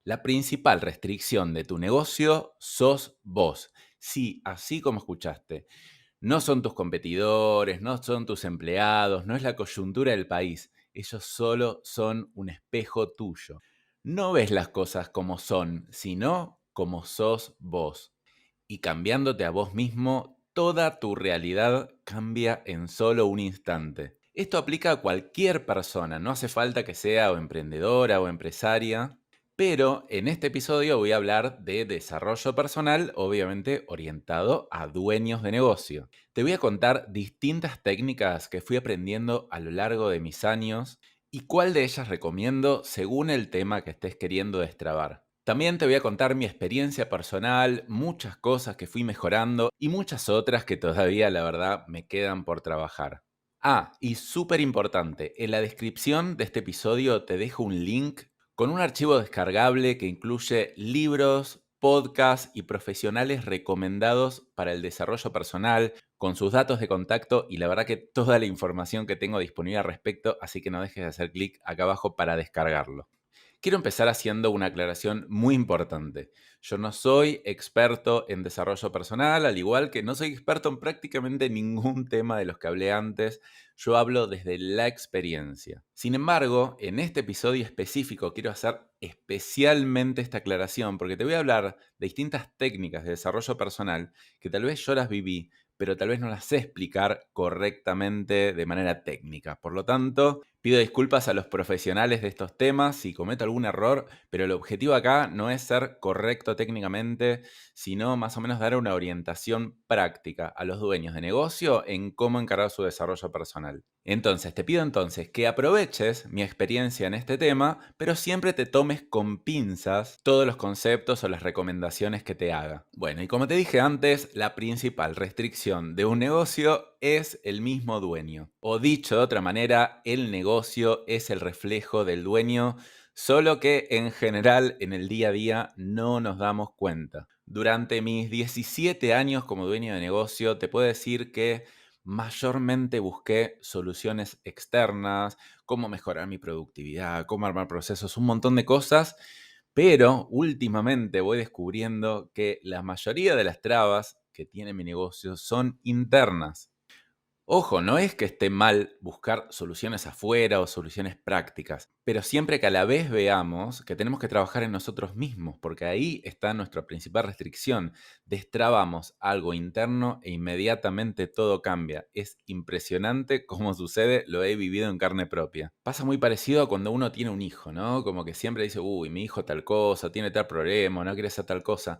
La principal restricción de tu negocio sos vos. Sí, así como escuchaste. No son tus competidores, no son tus empleados, no es la coyuntura del país. Ellos solo son un espejo tuyo. No ves las cosas como son, sino como sos vos. Y cambiándote a vos mismo, toda tu realidad cambia en solo un instante. Esto aplica a cualquier persona, no hace falta que sea o emprendedora o empresaria, pero en este episodio voy a hablar de desarrollo personal, obviamente orientado a dueños de negocio. Te voy a contar distintas técnicas que fui aprendiendo a lo largo de mis años y cuál de ellas recomiendo según el tema que estés queriendo destrabar. También te voy a contar mi experiencia personal, muchas cosas que fui mejorando y muchas otras que todavía, la verdad, me quedan por trabajar. Ah, y súper importante, en la descripción de este episodio te dejo un link con un archivo descargable que incluye libros, podcasts y profesionales recomendados para el desarrollo personal, con sus datos de contacto y la verdad que toda la información que tengo disponible al respecto, así que no dejes de hacer clic acá abajo para descargarlo. Quiero empezar haciendo una aclaración muy importante. Yo no soy experto en desarrollo personal, al igual que no soy experto en prácticamente ningún tema de los que hablé antes. Yo hablo desde la experiencia. Sin embargo, en este episodio específico quiero hacer especialmente esta aclaración porque te voy a hablar de distintas técnicas de desarrollo personal que tal vez yo las viví, pero tal vez no las sé explicar correctamente de manera técnica. Por lo tanto, pido disculpas a los profesionales de estos temas si cometo algún error, pero el objetivo acá no es ser correcto técnicamente, sino más o menos dar una orientación práctica a los dueños de negocio en cómo encarar su desarrollo personal. Entonces, te pido entonces que aproveches mi experiencia en este tema, pero siempre te tomes con pinzas todos los conceptos o las recomendaciones que te haga. Bueno, y como te dije antes, la principal restricción de un negocio es el mismo dueño. O dicho de otra manera, el negocio es el reflejo del dueño, solo que en general en el día a día no nos damos cuenta. Durante mis 17 años como dueño de negocio, te puedo decir que mayormente busqué soluciones externas, cómo mejorar mi productividad, cómo armar procesos, un montón de cosas, pero últimamente voy descubriendo que la mayoría de las trabas que tiene mi negocio son internas. Ojo, no es que esté mal buscar soluciones afuera o soluciones prácticas, pero siempre que a la vez veamos que tenemos que trabajar en nosotros mismos, porque ahí está nuestra principal restricción. Destrabamos algo interno e inmediatamente todo cambia. Es impresionante cómo sucede, lo he vivido en carne propia. Pasa muy parecido a cuando uno tiene un hijo, ¿no? Como que siempre dice, uy, mi hijo tal cosa, tiene tal problema, no quiere hacer tal cosa.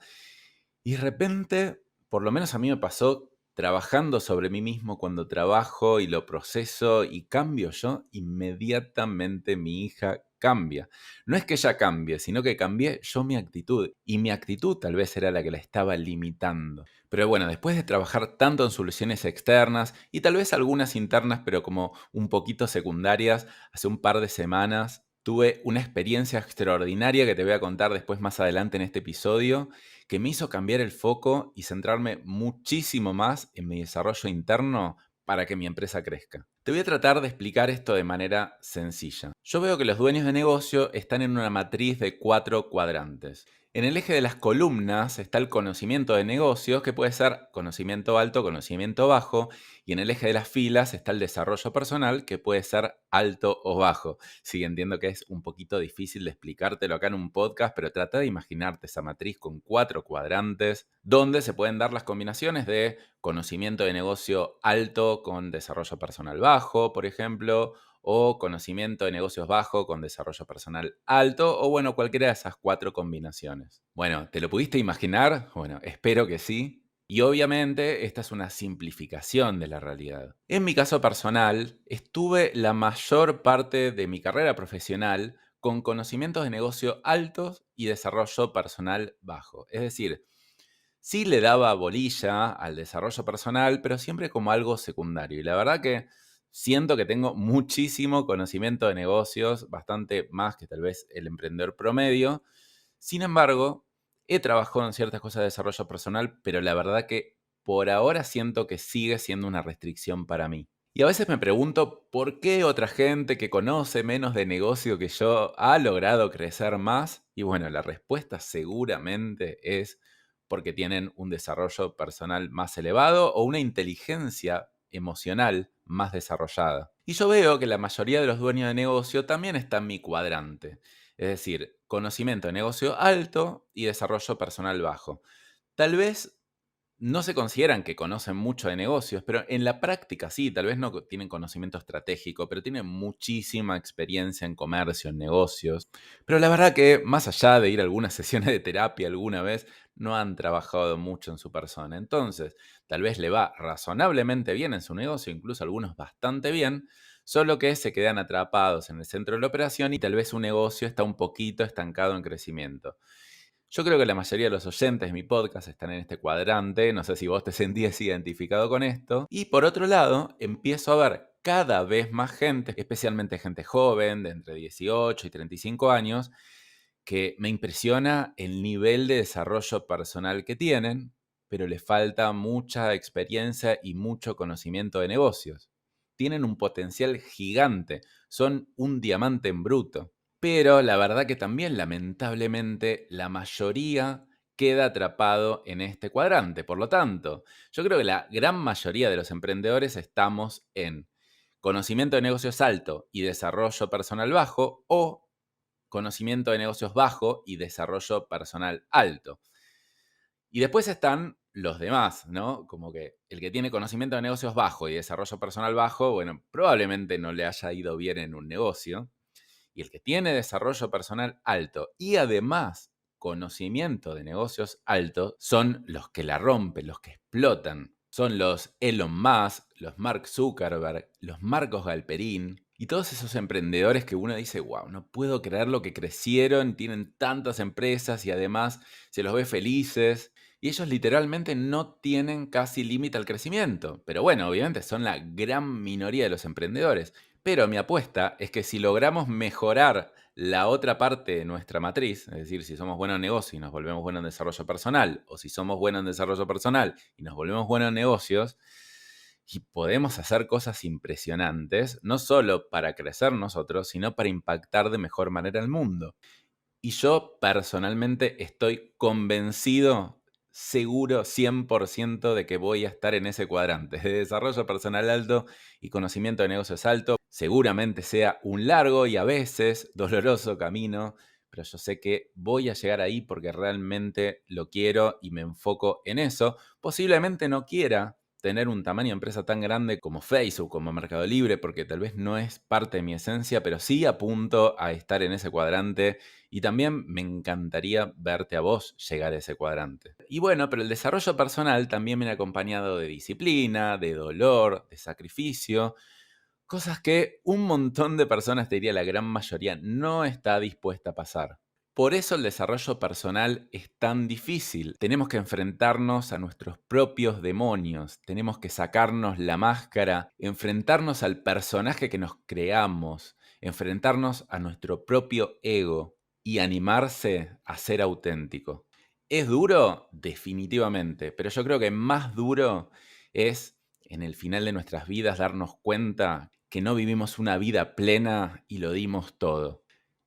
Y de repente, por lo menos a mí me pasó trabajando sobre mí mismo cuando trabajo y lo proceso y cambio yo, inmediatamente mi hija cambia. No es que ella cambie, sino que cambié yo mi actitud. Y mi actitud tal vez era la que la estaba limitando. Pero bueno, después de trabajar tanto en soluciones externas y tal vez algunas internas, pero como un poquito secundarias, hace un par de semanas tuve una experiencia extraordinaria que te voy a contar después más adelante en este episodio que me hizo cambiar el foco y centrarme muchísimo más en mi desarrollo interno para que mi empresa crezca. Te voy a tratar de explicar esto de manera sencilla. Yo veo que los dueños de negocio están en una matriz de 4 cuadrantes. En el eje de las columnas está el conocimiento de negocios, que puede ser conocimiento alto, conocimiento bajo, y en el eje de las filas está el desarrollo personal, que puede ser alto o bajo. Sí, entiendo que es un poquito difícil de explicártelo acá en un podcast, pero trata de imaginarte esa matriz con 4 cuadrantes donde se pueden dar las combinaciones de conocimiento de negocio alto con desarrollo personal bajo, por ejemplo, o conocimiento de negocios bajo con desarrollo personal alto, o bueno, cualquiera de esas 4 combinaciones. Bueno, ¿te lo pudiste imaginar? Bueno, espero que sí. Y obviamente esta es una simplificación de la realidad. En mi caso personal, estuve la mayor parte de mi carrera profesional con conocimientos de negocio altos y desarrollo personal bajo. Es decir, sí le daba bolilla al desarrollo personal, pero siempre como algo secundario. Y la verdad que siento que tengo muchísimo conocimiento de negocios, bastante más que tal vez el emprendedor promedio. Sin embargo, he trabajado en ciertas cosas de desarrollo personal, pero la verdad que por ahora siento que sigue siendo una restricción para mí. Y a veces me pregunto por qué otra gente que conoce menos de negocio que yo ha logrado crecer más. Y bueno, la respuesta seguramente es porque tienen un desarrollo personal más elevado o una inteligencia emocional más desarrollada. Y yo veo que la mayoría de los dueños de negocio también está en mi cuadrante. Es decir, conocimiento de negocio alto y desarrollo personal bajo. Tal vez no se consideran que conocen mucho de negocios, pero en la práctica sí, tal vez no tienen conocimiento estratégico, pero tienen muchísima experiencia en comercio, en negocios. Pero la verdad que más allá de ir a algunas sesiones de terapia alguna vez, no han trabajado mucho en su persona. Entonces, tal vez le va razonablemente bien en su negocio, incluso algunos bastante bien, solo que se quedan atrapados en el centro de la operación y tal vez su negocio está un poquito estancado en crecimiento. Yo creo que la mayoría de los oyentes de mi podcast están en este cuadrante, no sé si vos te sentías identificado con esto. Y por otro lado, empiezo a ver cada vez más gente, especialmente gente joven, de entre 18 y 35 años, que me impresiona el nivel de desarrollo personal que tienen, pero les falta mucha experiencia y mucho conocimiento de negocios. Tienen un potencial gigante, son un diamante en bruto. Pero la verdad que también, lamentablemente, la mayoría queda atrapado en este cuadrante. Por lo tanto, yo creo que la gran mayoría de los emprendedores estamos en conocimiento de negocios alto y desarrollo personal bajo o conocimiento de negocios bajo y desarrollo personal alto. Y después están los demás, ¿no? Como que el que tiene conocimiento de negocios bajo y desarrollo personal bajo, bueno, probablemente no le haya ido bien en un negocio. Y el que tiene desarrollo personal alto y además conocimiento de negocios alto son los que la rompen, los que explotan. Son los Elon Musk, los Mark Zuckerberg, los Marcos Galperín y todos esos emprendedores que uno dice, wow, no puedo creer lo que crecieron, tienen tantas empresas y además se los ve felices. Y ellos literalmente no tienen casi límite al crecimiento. Pero bueno, obviamente son la gran minoría de los emprendedores. Pero mi apuesta es que si logramos mejorar la otra parte de nuestra matriz, es decir, si somos buenos en negocio y nos volvemos buenos en desarrollo personal, o si somos buenos en desarrollo personal y nos volvemos buenos en negocios, y podemos hacer cosas impresionantes, no solo para crecer nosotros, sino para impactar de mejor manera el mundo. Y yo personalmente estoy convencido, seguro 100% de que voy a estar en ese cuadrante de desarrollo personal alto y conocimiento de negocios alto. Seguramente sea un largo y a veces doloroso camino, pero yo sé que voy a llegar ahí porque realmente lo quiero y me enfoco en eso. Posiblemente no quiera tener un tamaño de empresa tan grande como Facebook, como Mercado Libre, porque tal vez no es parte de mi esencia, pero sí apunto a estar en ese cuadrante y también me encantaría verte a vos llegar a ese cuadrante. Y bueno, pero el desarrollo personal también viene acompañado de disciplina, de dolor, de sacrificio, cosas que un montón de personas, te diría la gran mayoría, no está dispuesta a pasar. Por eso el desarrollo personal es tan difícil. Tenemos que enfrentarnos a nuestros propios demonios, tenemos que sacarnos la máscara, enfrentarnos al personaje que nos creamos, enfrentarnos a nuestro propio ego y animarse a ser auténtico. ¿Es duro? Definitivamente, pero yo creo que más duro es en el final de nuestras vidas darnos cuenta que no vivimos una vida plena y lo dimos todo.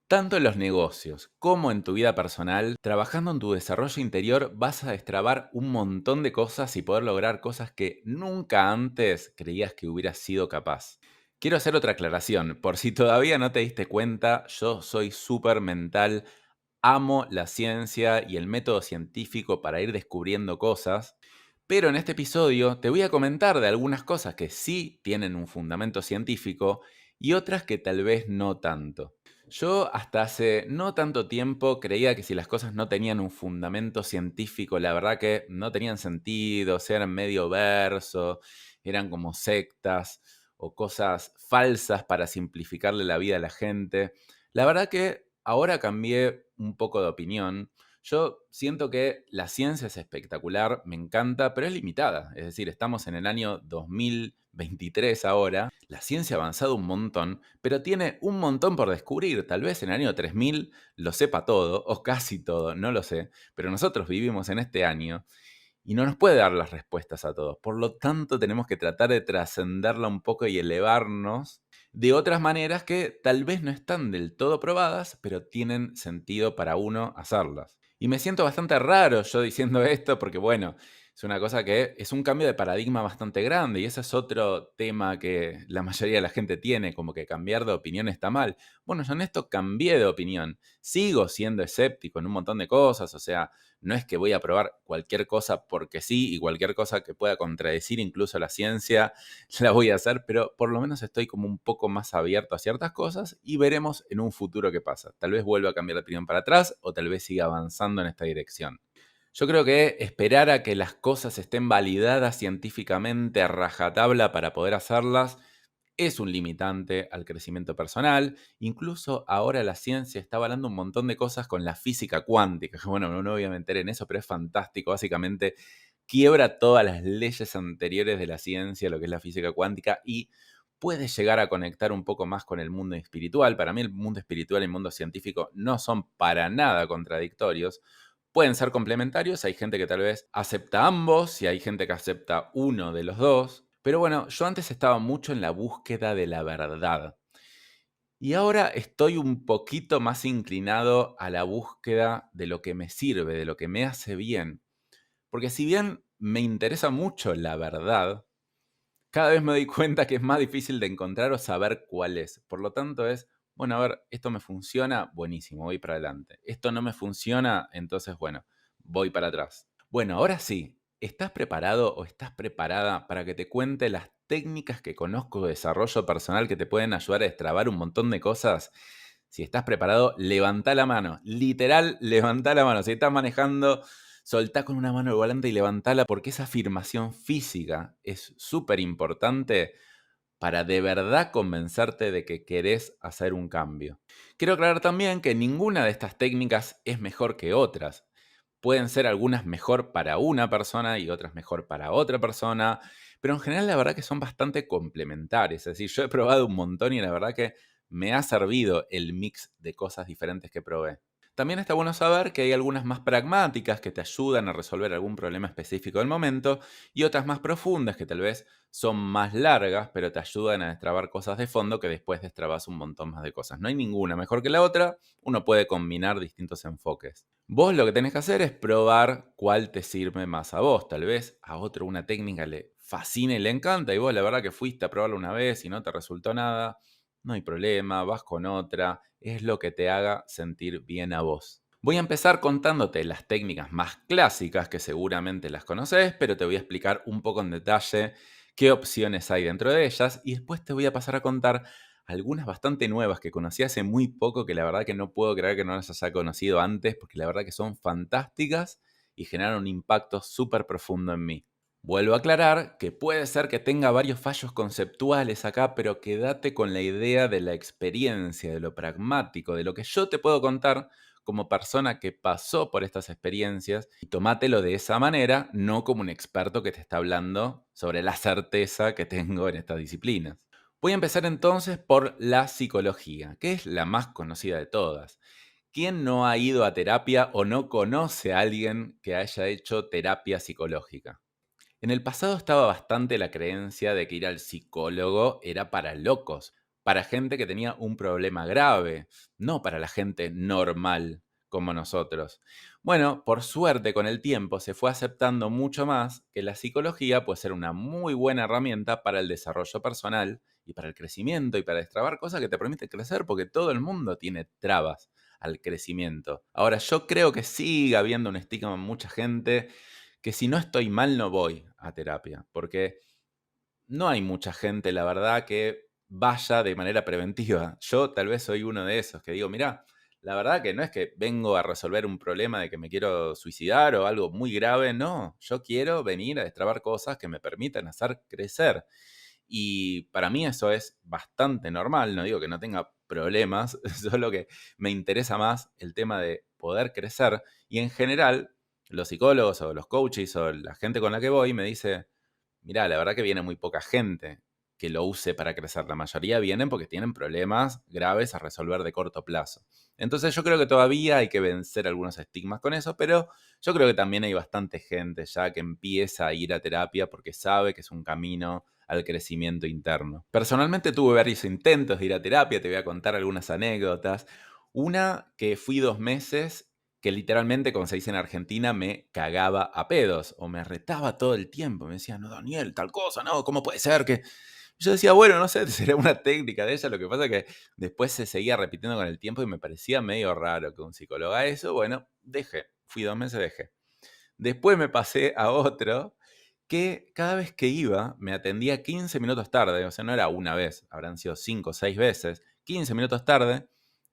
Tanto en los negocios como en tu vida personal, trabajando en tu desarrollo interior vas a destrabar un montón de cosas y poder lograr cosas que nunca antes creías que hubieras sido capaz. Quiero hacer otra aclaración, por si todavía no te diste cuenta, yo soy súper mental, amo la ciencia y el método científico para ir descubriendo cosas, pero en este episodio te voy a comentar de algunas cosas que sí tienen un fundamento científico y otras que tal vez no tanto. Yo hasta hace no tanto tiempo creía que si las cosas no tenían un fundamento científico, la verdad que no tenían sentido, o sea, eran medio verso, eran como sectas o cosas falsas para simplificarle la vida a la gente. La verdad que ahora cambié un poco de opinión. Yo siento que la ciencia es espectacular, me encanta, pero es limitada. Es decir, estamos en el año 2023 ahora. La ciencia ha avanzado un montón, pero tiene un montón por descubrir. Tal vez en el año 3000 lo sepa todo, o casi todo, no lo sé. Pero nosotros vivimos en este año y no nos puede dar las respuestas a todos. Por lo tanto, tenemos que tratar de trascenderla un poco y elevarnos de otras maneras que tal vez no están del todo probadas, pero tienen sentido para uno hacerlas. Y me siento bastante raro yo diciendo esto porque, bueno, es una cosa que es un cambio de paradigma bastante grande y ese es otro tema que la mayoría de la gente tiene, como que cambiar de opinión está mal. Bueno, yo en esto cambié de opinión. Sigo siendo escéptico en un montón de cosas, o sea, no es que voy a probar cualquier cosa porque sí y cualquier cosa que pueda contradecir incluso la ciencia la voy a hacer, pero por lo menos estoy como un poco más abierto a ciertas cosas y veremos en un futuro qué pasa. Tal vez vuelva a cambiar de opinión para atrás o tal vez siga avanzando en esta dirección. Yo creo que esperar a que las cosas estén validadas científicamente a rajatabla para poder hacerlas es un limitante al crecimiento personal. Incluso ahora la ciencia está avalando un montón de cosas con la física cuántica. Bueno, no voy a meter en eso, pero es fantástico. Básicamente quiebra todas las leyes anteriores de la ciencia, lo que es la física cuántica, y puede llegar a conectar un poco más con el mundo espiritual. Para mí el mundo espiritual y el mundo científico no son para nada contradictorios. Pueden ser complementarios, hay gente que tal vez acepta ambos y hay gente que acepta uno de los dos. Pero bueno, yo antes estaba mucho en la búsqueda de la verdad. Y ahora estoy un poquito más inclinado a la búsqueda de lo que me sirve, de lo que me hace bien. Porque si bien me interesa mucho la verdad, cada vez me doy cuenta que es más difícil de encontrar o saber cuál es. Por lo tanto es, bueno, a ver, esto me funciona, buenísimo, voy para adelante. Esto no me funciona, entonces, bueno, voy para atrás. Bueno, ahora sí, ¿estás preparado o estás preparada para que te cuente las técnicas que conozco de desarrollo personal que te pueden ayudar a destrabar un montón de cosas? Si estás preparado, levanta la mano. Literal, levanta la mano. Si estás manejando, soltá con una mano el volante y levantala porque esa afirmación física es súper importante para de verdad convencerte de que querés hacer un cambio. Quiero aclarar también que ninguna de estas técnicas es mejor que otras. Pueden ser algunas mejor para una persona y otras mejor para otra persona, pero en general la verdad que son bastante complementarias. Es decir, yo he probado un montón y la verdad que me ha servido el mix de cosas diferentes que probé. También está bueno saber que hay algunas más pragmáticas que te ayudan a resolver algún problema específico del momento y otras más profundas que tal vez son más largas, pero te ayudan a destrabar cosas de fondo que después destrabas un montón más de cosas. No hay ninguna mejor que la otra, uno puede combinar distintos enfoques. Vos lo que tenés que hacer es probar cuál te sirve más a vos. Tal vez a otro una técnica le fascina y le encanta y vos la verdad que fuiste a probarlo una vez y no te resultó nada. No hay problema, vas con otra, es lo que te haga sentir bien a vos. Voy a empezar contándote las técnicas más clásicas que seguramente las conoces, pero te voy a explicar un poco en detalle qué opciones hay dentro de ellas y después te voy a pasar a contar algunas bastante nuevas que conocí hace muy poco que la verdad que no puedo creer que no las haya conocido antes porque la verdad que son fantásticas y generan un impacto súper profundo en mí. Vuelvo a aclarar que puede ser que tenga varios fallos conceptuales acá, pero quédate con la idea de la experiencia, de lo pragmático, de lo que yo te puedo contar como persona que pasó por estas experiencias y tomátelo de esa manera, no como un experto que te está hablando sobre la certeza que tengo en estas disciplinas. Voy a empezar entonces por la psicología, que es la más conocida de todas. ¿Quién no ha ido a terapia o no conoce a alguien que haya hecho terapia psicológica? En el pasado estaba bastante la creencia de que ir al psicólogo era para locos, para gente que tenía un problema grave, no para la gente normal como nosotros. Bueno, por suerte con el tiempo se fue aceptando mucho más que la psicología puede ser una muy buena herramienta para el desarrollo personal y para el crecimiento y para destrabar cosas que te permiten crecer porque todo el mundo tiene trabas al crecimiento. Ahora, yo creo que sigue habiendo un estigma en mucha gente que si no estoy mal no voy a terapia, porque no hay mucha gente, la verdad, que vaya de manera preventiva. Yo tal vez soy uno de esos que digo, mirá, la verdad que no es que vengo a resolver un problema de que me quiero suicidar o algo muy grave, no, yo quiero venir a destrabar cosas que me permitan hacer crecer. Y para mí eso es bastante normal, no digo que no tenga problemas, solo que me interesa más el tema de poder crecer y en general los psicólogos o los coaches o la gente con la que voy me dice, mirá, la verdad que viene muy poca gente. que lo use para crecer. La mayoría vienen porque tienen problemas graves a resolver de corto plazo. Entonces yo creo que todavía hay que vencer algunos estigmas con eso, pero yo creo que también hay bastante gente ya que empieza a ir a terapia porque sabe que es un camino al crecimiento interno. Personalmente tuve varios intentos de ir a terapia, te voy a contar algunas anécdotas. Una que fui 2 meses, que literalmente, como se dice en Argentina, me cagaba a pedos o me retaba todo el tiempo. Me decía, no, Daniel, tal cosa, no, ¿cómo puede ser que...? Yo decía, bueno, no sé, será una técnica de ella. Lo que pasa es que después se seguía repitiendo con el tiempo y me parecía medio raro que un psicólogo haga eso. Bueno, dejé. Fui 2 meses, dejé. Después me pasé a otro que cada vez que iba me atendía 15 minutos tarde. O sea, no era una vez, habrán sido 5 o 6 veces. 15 minutos tarde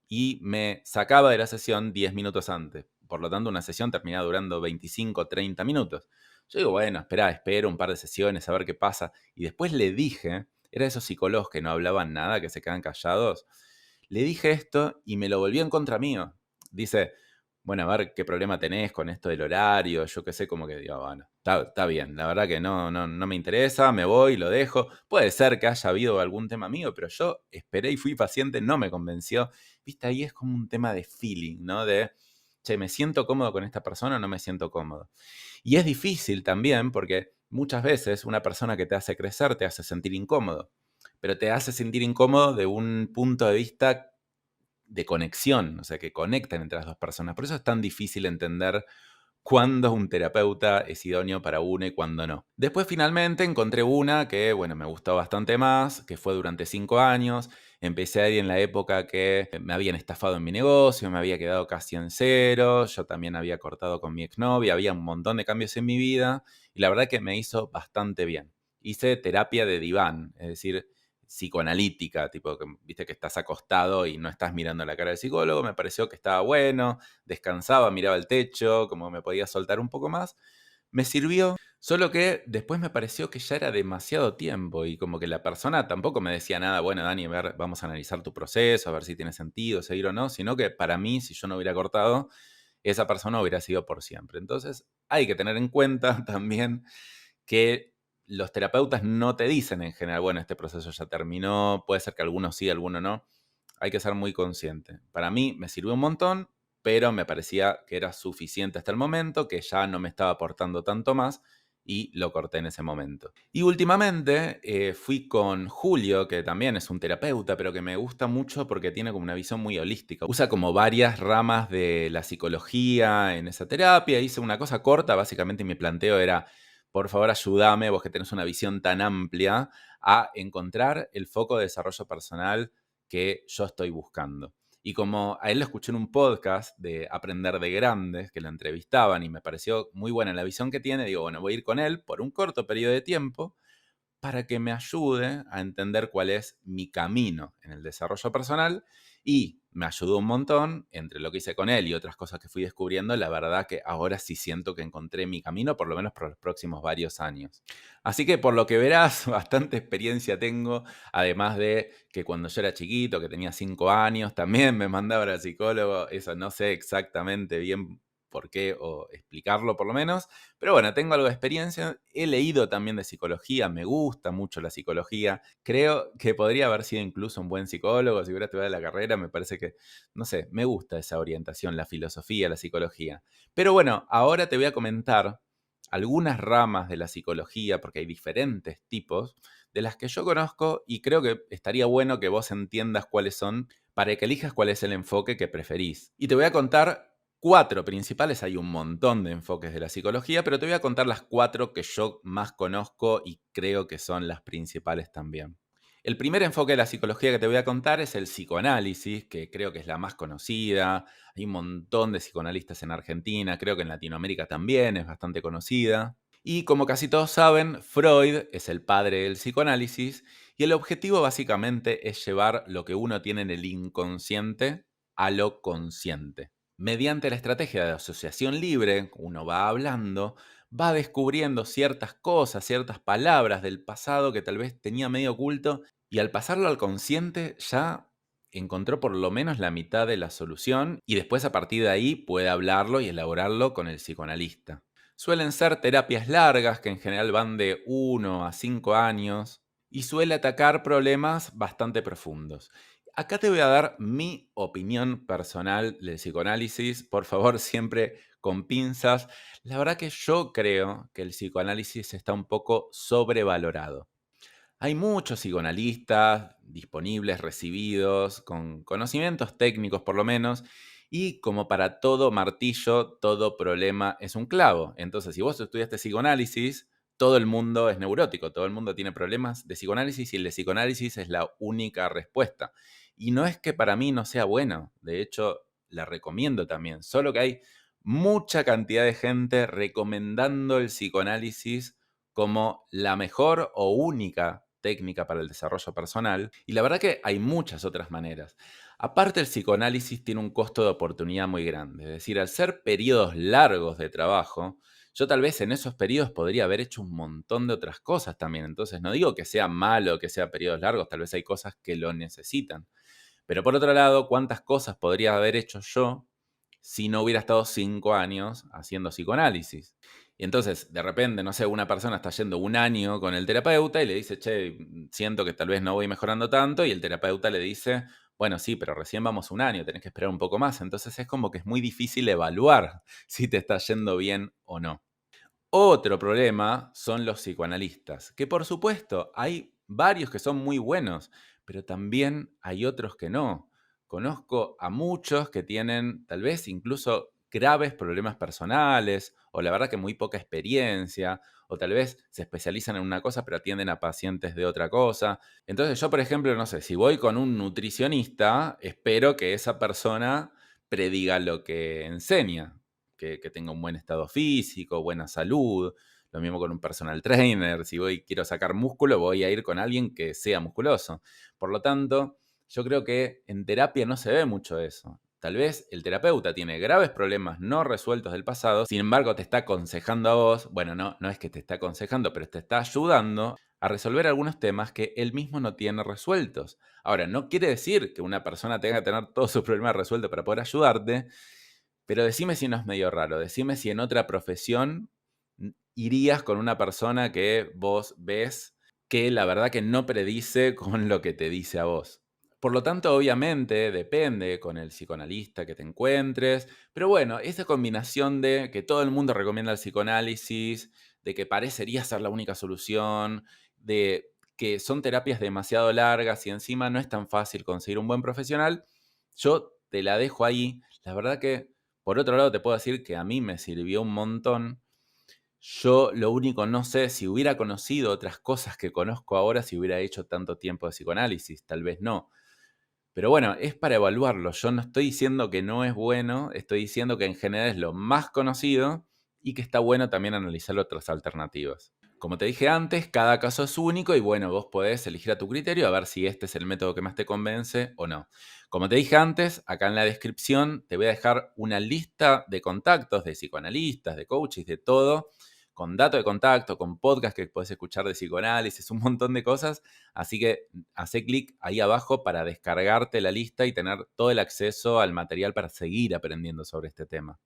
y me sacaba de la sesión 10 minutos antes. Por lo tanto, una sesión terminaba durando 25 o 30 minutos. Yo digo, bueno, espero un par de sesiones a ver qué pasa. Y después le dije, era de esos psicólogos que no hablaban nada, que se quedan callados. Le dije esto y me lo volvió en contra mío. Dice, bueno, a ver qué problema tenés con esto del horario. Yo qué sé, como que digo, bueno, está bien. La verdad que no me interesa, me voy, lo dejo. Puede ser que haya habido algún tema mío, pero yo esperé y fui paciente, no me convenció. Viste, ahí es como un tema de feeling, ¿no? De, che, ¿me siento cómodo con esta persona o no me siento cómodo? Y es difícil también porque muchas veces una persona que te hace crecer te hace sentir incómodo, pero te hace sentir incómodo de un punto de vista de conexión, o sea, que conectan entre las dos personas. Por eso es tan difícil entender cuándo un terapeuta es idóneo para uno y cuándo no. Después finalmente encontré una que, bueno, me gustó bastante más, que fue durante 5 años. Empecé ahí en la época que me habían estafado en mi negocio, me había quedado casi en cero, yo también había cortado con mi exnovia, había un montón de cambios en mi vida y la verdad que me hizo bastante bien. Hice terapia de diván, es decir, psicoanalítica, tipo que viste que estás acostado y no estás mirando la cara del psicólogo, me pareció que estaba bueno, descansaba, miraba el techo, como me podía soltar un poco más, me sirvió, solo que después me pareció que ya era demasiado tiempo y como que la persona tampoco me decía nada, bueno, Dani, a ver, vamos a analizar tu proceso, a ver si tiene sentido seguir o no, sino que para mí, si yo no hubiera cortado, esa persona hubiera sido por siempre. Entonces, hay que tener en cuenta también que los terapeutas no te dicen en general, bueno, este proceso ya terminó, puede ser que algunos sí, algunos no. Hay que ser muy consciente. Para mí me sirvió un montón, pero me parecía que era suficiente hasta el momento, que ya no me estaba aportando tanto más y lo corté en ese momento. Y últimamente fui con Julio, que también es un terapeuta, pero que me gusta mucho porque tiene como una visión muy holística. Usa como varias ramas de la psicología en esa terapia. Hice una cosa corta, básicamente mi planteo era, por favor ayúdame, vos que tenés una visión tan amplia, a encontrar el foco de desarrollo personal que yo estoy buscando. Y como a él lo escuché en un podcast de Aprender de Grandes, que lo entrevistaban y me pareció muy buena la visión que tiene, digo, bueno, voy a ir con él por un corto periodo de tiempo para que me ayude a entender cuál es mi camino en el desarrollo personal y me ayudó un montón entre lo que hice con él y otras cosas que fui descubriendo. La verdad que ahora sí siento que encontré mi camino, por lo menos por los próximos varios años. Así que por lo que verás, bastante experiencia tengo, además de que cuando yo era chiquito, que tenía 5 años, también me mandaba al psicólogo. Eso no sé exactamente bien por qué o explicarlo por lo menos, pero bueno, tengo algo de experiencia, he leído también de psicología, me gusta mucho la psicología, creo que podría haber sido incluso un buen psicólogo si hubiera estudiado la carrera, me parece que, no sé, me gusta esa orientación, la filosofía, la psicología. Pero bueno, ahora te voy a comentar algunas ramas de la psicología, porque hay diferentes tipos, de las que yo conozco y creo que estaría bueno que vos entiendas cuáles son para que elijas cuál es el enfoque que preferís. Y te voy a contar 4 principales, hay un montón de enfoques de la psicología, pero te voy a contar las 4 que yo más conozco y creo que son las principales también. El primer enfoque de la psicología que te voy a contar es el psicoanálisis, que creo que es la más conocida. Hay un montón de psicoanalistas en Argentina, creo que en Latinoamérica también es bastante conocida. Y como casi todos saben, Freud es el padre del psicoanálisis y el objetivo básicamente es llevar lo que uno tiene en el inconsciente a lo consciente. Mediante la estrategia de asociación libre, uno va hablando, va descubriendo ciertas cosas, ciertas palabras del pasado que tal vez tenía medio oculto y al pasarlo al consciente ya encontró por lo menos la mitad de la solución y después a partir de ahí puede hablarlo y elaborarlo con el psicoanalista. Suelen ser terapias largas que en general van de 1 a 5 años y suele atacar problemas bastante profundos. Acá te voy a dar mi opinión personal del psicoanálisis, por favor, siempre con pinzas. La verdad que yo creo que el psicoanálisis está un poco sobrevalorado. Hay muchos psicoanalistas disponibles, recibidos, con conocimientos técnicos por lo menos, y como para todo martillo, todo problema es un clavo. Entonces, si vos estudiaste psicoanálisis, todo el mundo es neurótico, todo el mundo tiene problemas de psicoanálisis y el de psicoanálisis es la única respuesta. Y no es que para mí no sea bueno, de hecho, la recomiendo también, solo que hay mucha cantidad de gente recomendando el psicoanálisis como la mejor o única técnica para el desarrollo personal. Y la verdad que hay muchas otras maneras. Aparte, el psicoanálisis tiene un costo de oportunidad muy grande. Es decir, al ser periodos largos de trabajo, yo tal vez en esos periodos podría haber hecho un montón de otras cosas también. Entonces, no digo que sea malo que sea periodos largos, tal vez hay cosas que lo necesitan. Pero por otro lado, ¿cuántas cosas podría haber hecho yo si no hubiera estado 5 años haciendo psicoanálisis? Y entonces, de repente, no sé, una persona está yendo un año con el terapeuta y le dice, che, siento que tal vez no voy mejorando tanto, y el terapeuta le dice, bueno, sí, pero recién vamos un año, tenés que esperar un poco más. Entonces es como que es muy difícil evaluar si te está yendo bien o no. Otro problema son los psicoanalistas, que por supuesto hay varios que son muy buenos, pero también hay otros que no. Conozco a muchos que tienen tal vez incluso graves problemas personales, o la verdad que muy poca experiencia, o tal vez se especializan en una cosa pero atienden a pacientes de otra cosa. Entonces yo, por ejemplo, no sé, si voy con un nutricionista, espero que esa persona prediga lo que enseña, que tenga un buen estado físico, buena salud. Lo mismo con un personal trainer. Si voy, quiero sacar músculo, voy a ir con alguien que sea musculoso. Por lo tanto, yo creo que en terapia no se ve mucho eso. Tal vez el terapeuta tiene graves problemas no resueltos del pasado, sin embargo te está aconsejando a vos, bueno, no es que te está aconsejando, pero te está ayudando a resolver algunos temas que él mismo no tiene resueltos. Ahora, no quiere decir que una persona tenga que tener todos sus problemas resueltos para poder ayudarte, pero decime si no es medio raro, decime si en otra profesión irías con una persona que vos ves que la verdad que no predice con lo que te dice a vos. Por lo tanto, obviamente, depende con el psicoanalista que te encuentres, pero bueno, esa combinación de que todo el mundo recomienda el psicoanálisis, de que parecería ser la única solución, de que son terapias demasiado largas y encima no es tan fácil conseguir un buen profesional, yo te la dejo ahí. La verdad que, por otro lado, te puedo decir que a mí me sirvió un montón. Yo lo único no sé si hubiera conocido otras cosas que conozco ahora, si hubiera hecho tanto tiempo de psicoanálisis, tal vez no. Pero bueno, es para evaluarlo. Yo no estoy diciendo que no es bueno, estoy diciendo que en general es lo más conocido y que está bueno también analizar otras alternativas. Como te dije antes, cada caso es único y bueno, vos podés elegir a tu criterio a ver si este es el método que más te convence o no. Como te dije antes, acá en la descripción te voy a dejar una lista de contactos de psicoanalistas, de coaches, de todo, con dato de contacto, con podcast que podés escuchar de psicoanálisis, un montón de cosas. Así que hacé clic ahí abajo para descargarte la lista y tener todo el acceso al material para seguir aprendiendo sobre este tema.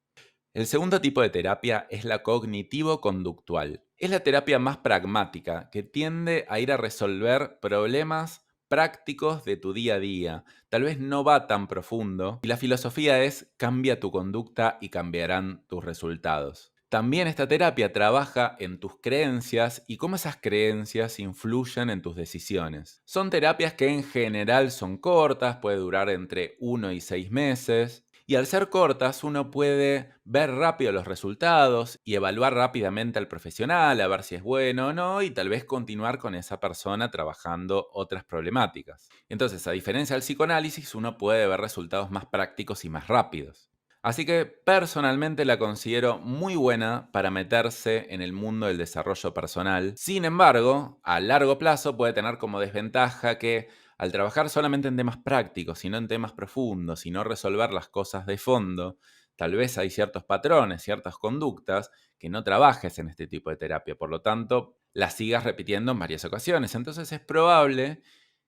El segundo tipo de terapia es la cognitivo-conductual. Es la terapia más pragmática, que tiende a ir a resolver problemas prácticos de tu día a día. Tal vez no va tan profundo y la filosofía es cambia tu conducta y cambiarán tus resultados. También esta terapia trabaja en tus creencias y cómo esas creencias influyen en tus decisiones. Son terapias que en general son cortas, puede durar entre 1 y 6 meses. Y al ser cortas, uno puede ver rápido los resultados y evaluar rápidamente al profesional, a ver si es bueno o no, y tal vez continuar con esa persona trabajando otras problemáticas. Entonces, a diferencia del psicoanálisis, uno puede ver resultados más prácticos y más rápidos. Así que personalmente la considero muy buena para meterse en el mundo del desarrollo personal. Sin embargo, a largo plazo puede tener como desventaja que al trabajar solamente en temas prácticos y no en temas profundos y no resolver las cosas de fondo, tal vez hay ciertos patrones, ciertas conductas que no trabajes en este tipo de terapia. Por lo tanto, las sigas repitiendo en varias ocasiones. Entonces es probable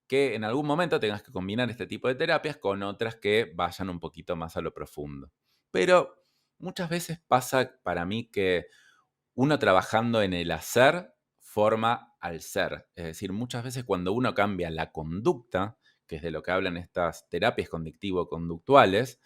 que en algún momento tengas que combinar este tipo de terapias con otras que vayan un poquito más a lo profundo. Pero muchas veces pasa para mí que uno trabajando en el hacer forma al ser. Es decir, muchas veces cuando uno cambia la conducta, que es de lo que hablan estas terapias cognitivo-conductuales,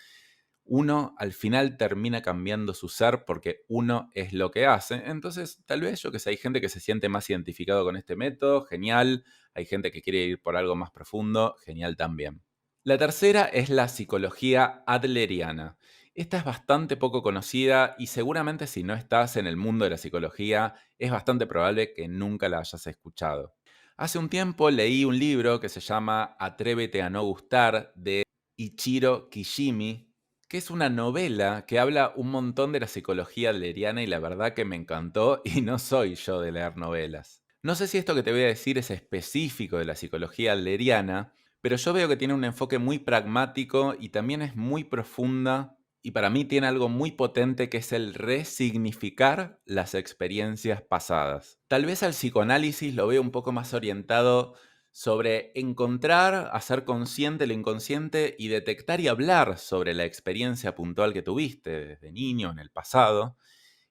uno al final termina cambiando su ser porque uno es lo que hace. Entonces, tal vez yo que sé, hay gente que se siente más identificado con este método, genial. Hay gente que quiere ir por algo más profundo, genial también. La tercera es la psicología adleriana. Esta es bastante poco conocida y seguramente si no estás en el mundo de la psicología, es bastante probable que nunca la hayas escuchado. Hace un tiempo leí un libro que se llama Atrévete a no gustar de Ichiro Kishimi, que es una novela que habla un montón de la psicología adleriana y la verdad que me encantó y no soy yo de leer novelas. No sé si esto que te voy a decir es específico de la psicología adleriana, pero yo veo que tiene un enfoque muy pragmático y también es muy profunda y para mí tiene algo muy potente que es el resignificar las experiencias pasadas. Tal vez al psicoanálisis lo veo un poco más orientado sobre encontrar, hacer consciente lo inconsciente y detectar y hablar sobre la experiencia puntual que tuviste desde niño en el pasado.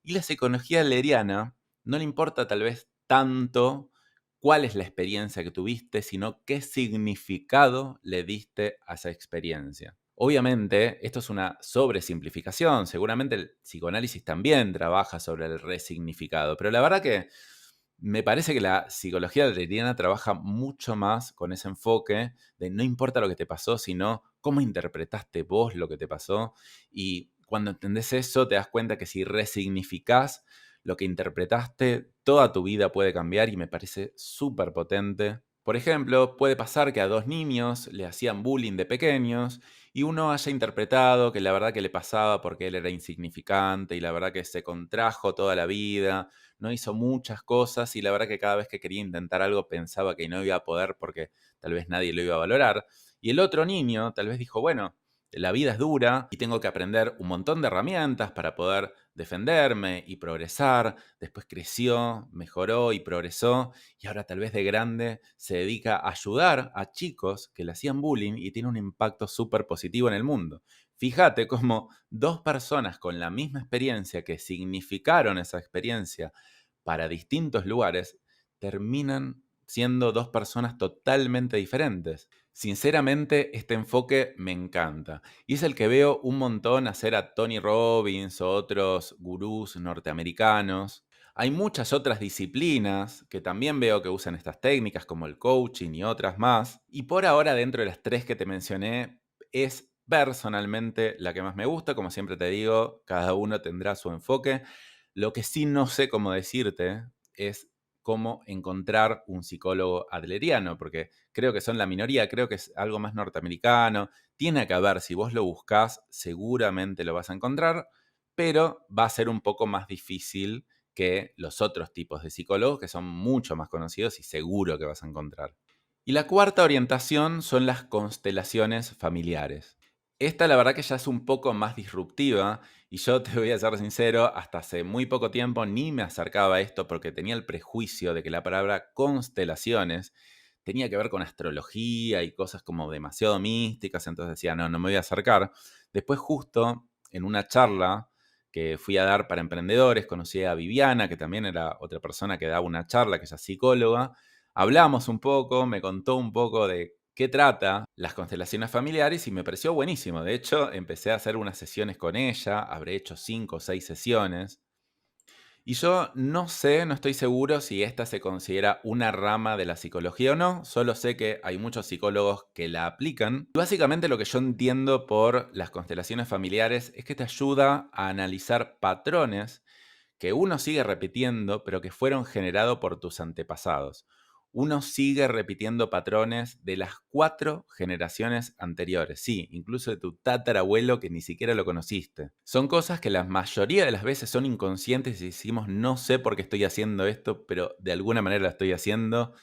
Y la psicología adleriana no le importa tal vez tanto cuál es la experiencia que tuviste, sino qué significado le diste a esa experiencia. Obviamente, esto es una sobresimplificación, seguramente el psicoanálisis también trabaja sobre el resignificado, pero la verdad que me parece que la psicología adleriana trabaja mucho más con ese enfoque de no importa lo que te pasó, sino cómo interpretaste vos lo que te pasó. Y cuando entendés eso, te das cuenta que si resignificás lo que interpretaste, toda tu vida puede cambiar y me parece súper potente. Por ejemplo, puede pasar que a dos niños le hacían bullying de pequeños y uno haya interpretado que la verdad que le pasaba porque él era insignificante y la verdad que se contrajo toda la vida, no hizo muchas cosas y la verdad que cada vez que quería intentar algo pensaba que no iba a poder porque tal vez nadie lo iba a valorar. Y el otro niño tal vez dijo, bueno, la vida es dura y tengo que aprender un montón de herramientas para poder defenderme y progresar. Después creció, mejoró y progresó y ahora tal vez de grande se dedica a ayudar a chicos que le hacían bullying y tiene un impacto súper positivo en el mundo. Fíjate cómo dos personas con la misma experiencia que significaron esa experiencia para distintos lugares terminan siendo dos personas totalmente diferentes. Sinceramente, este enfoque me encanta y es el que veo un montón hacer a Tony Robbins o otros gurús norteamericanos. Hay muchas otras disciplinas que también veo que usan estas técnicas como el coaching y otras más. Y por ahora, dentro de las tres que te mencioné, es personalmente la que más me gusta. Como siempre te digo, cada uno tendrá su enfoque. Lo que sí no sé cómo decirte es cómo encontrar un psicólogo adleriano, porque creo que son la minoría, creo que es algo más norteamericano. Tiene que haber, si vos lo buscás, seguramente lo vas a encontrar, pero va a ser un poco más difícil que los otros tipos de psicólogos que son mucho más conocidos y seguro que vas a encontrar. Y la cuarta orientación son las constelaciones familiares. Esta la verdad que ya es un poco más disruptiva y yo te voy a ser sincero, hasta hace muy poco tiempo ni me acercaba a esto porque tenía el prejuicio de que la palabra constelaciones tenía que ver con astrología y cosas como demasiado místicas, entonces decía, no, no me voy a acercar. Después justo en una charla que fui a dar para emprendedores, conocí a Viviana, que también era otra persona que daba una charla, que ella es psicóloga. Hablamos un poco, me contó un poco de qué trata las constelaciones familiares y me pareció buenísimo. De hecho, empecé a hacer unas sesiones con ella, habré hecho 5 o 6 sesiones. Y yo no sé, no estoy seguro si esta se considera una rama de la psicología o no, solo sé que hay muchos psicólogos que la aplican. Y básicamente lo que yo entiendo por las constelaciones familiares es que te ayuda a analizar patrones que uno sigue repitiendo, pero que fueron generados por tus antepasados. Uno sigue repitiendo patrones de las 4 generaciones anteriores, sí, incluso de tu tatarabuelo que ni siquiera lo conociste. Son cosas que la mayoría de las veces son inconscientes y decimos, no sé por qué estoy haciendo esto, pero de alguna manera lo estoy haciendo.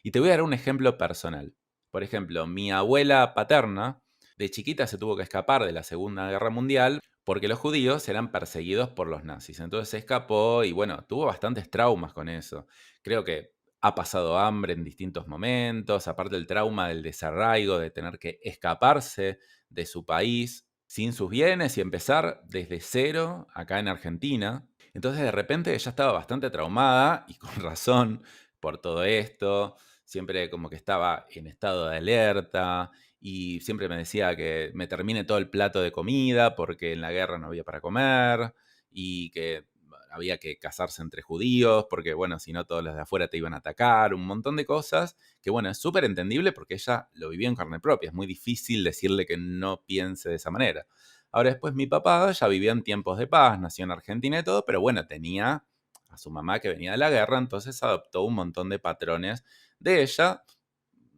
Y te voy a dar un ejemplo personal. Por ejemplo, mi abuela paterna de chiquita se tuvo que escapar de la Segunda Guerra Mundial porque los judíos eran perseguidos por los nazis. Entonces se escapó y bueno, tuvo bastantes traumas con eso. Creo que ha pasado hambre en distintos momentos, aparte del trauma del desarraigo, de tener que escaparse de su país sin sus bienes y empezar desde cero acá en Argentina. Entonces de repente ella estaba bastante traumada y con razón, por todo esto, siempre como que estaba en estado de alerta y siempre me decía que me termine todo el plato de comida porque en la guerra no había para comer y que había que casarse entre judíos porque, bueno, si no todos los de afuera te iban a atacar, un montón de cosas que, bueno, es súper entendible porque ella lo vivió en carne propia, es muy difícil decirle que no piense de esa manera. Ahora después mi papá ya vivía en tiempos de paz, nació en Argentina y todo, pero bueno, tenía a su mamá que venía de la guerra, entonces adoptó un montón de patrones de ella.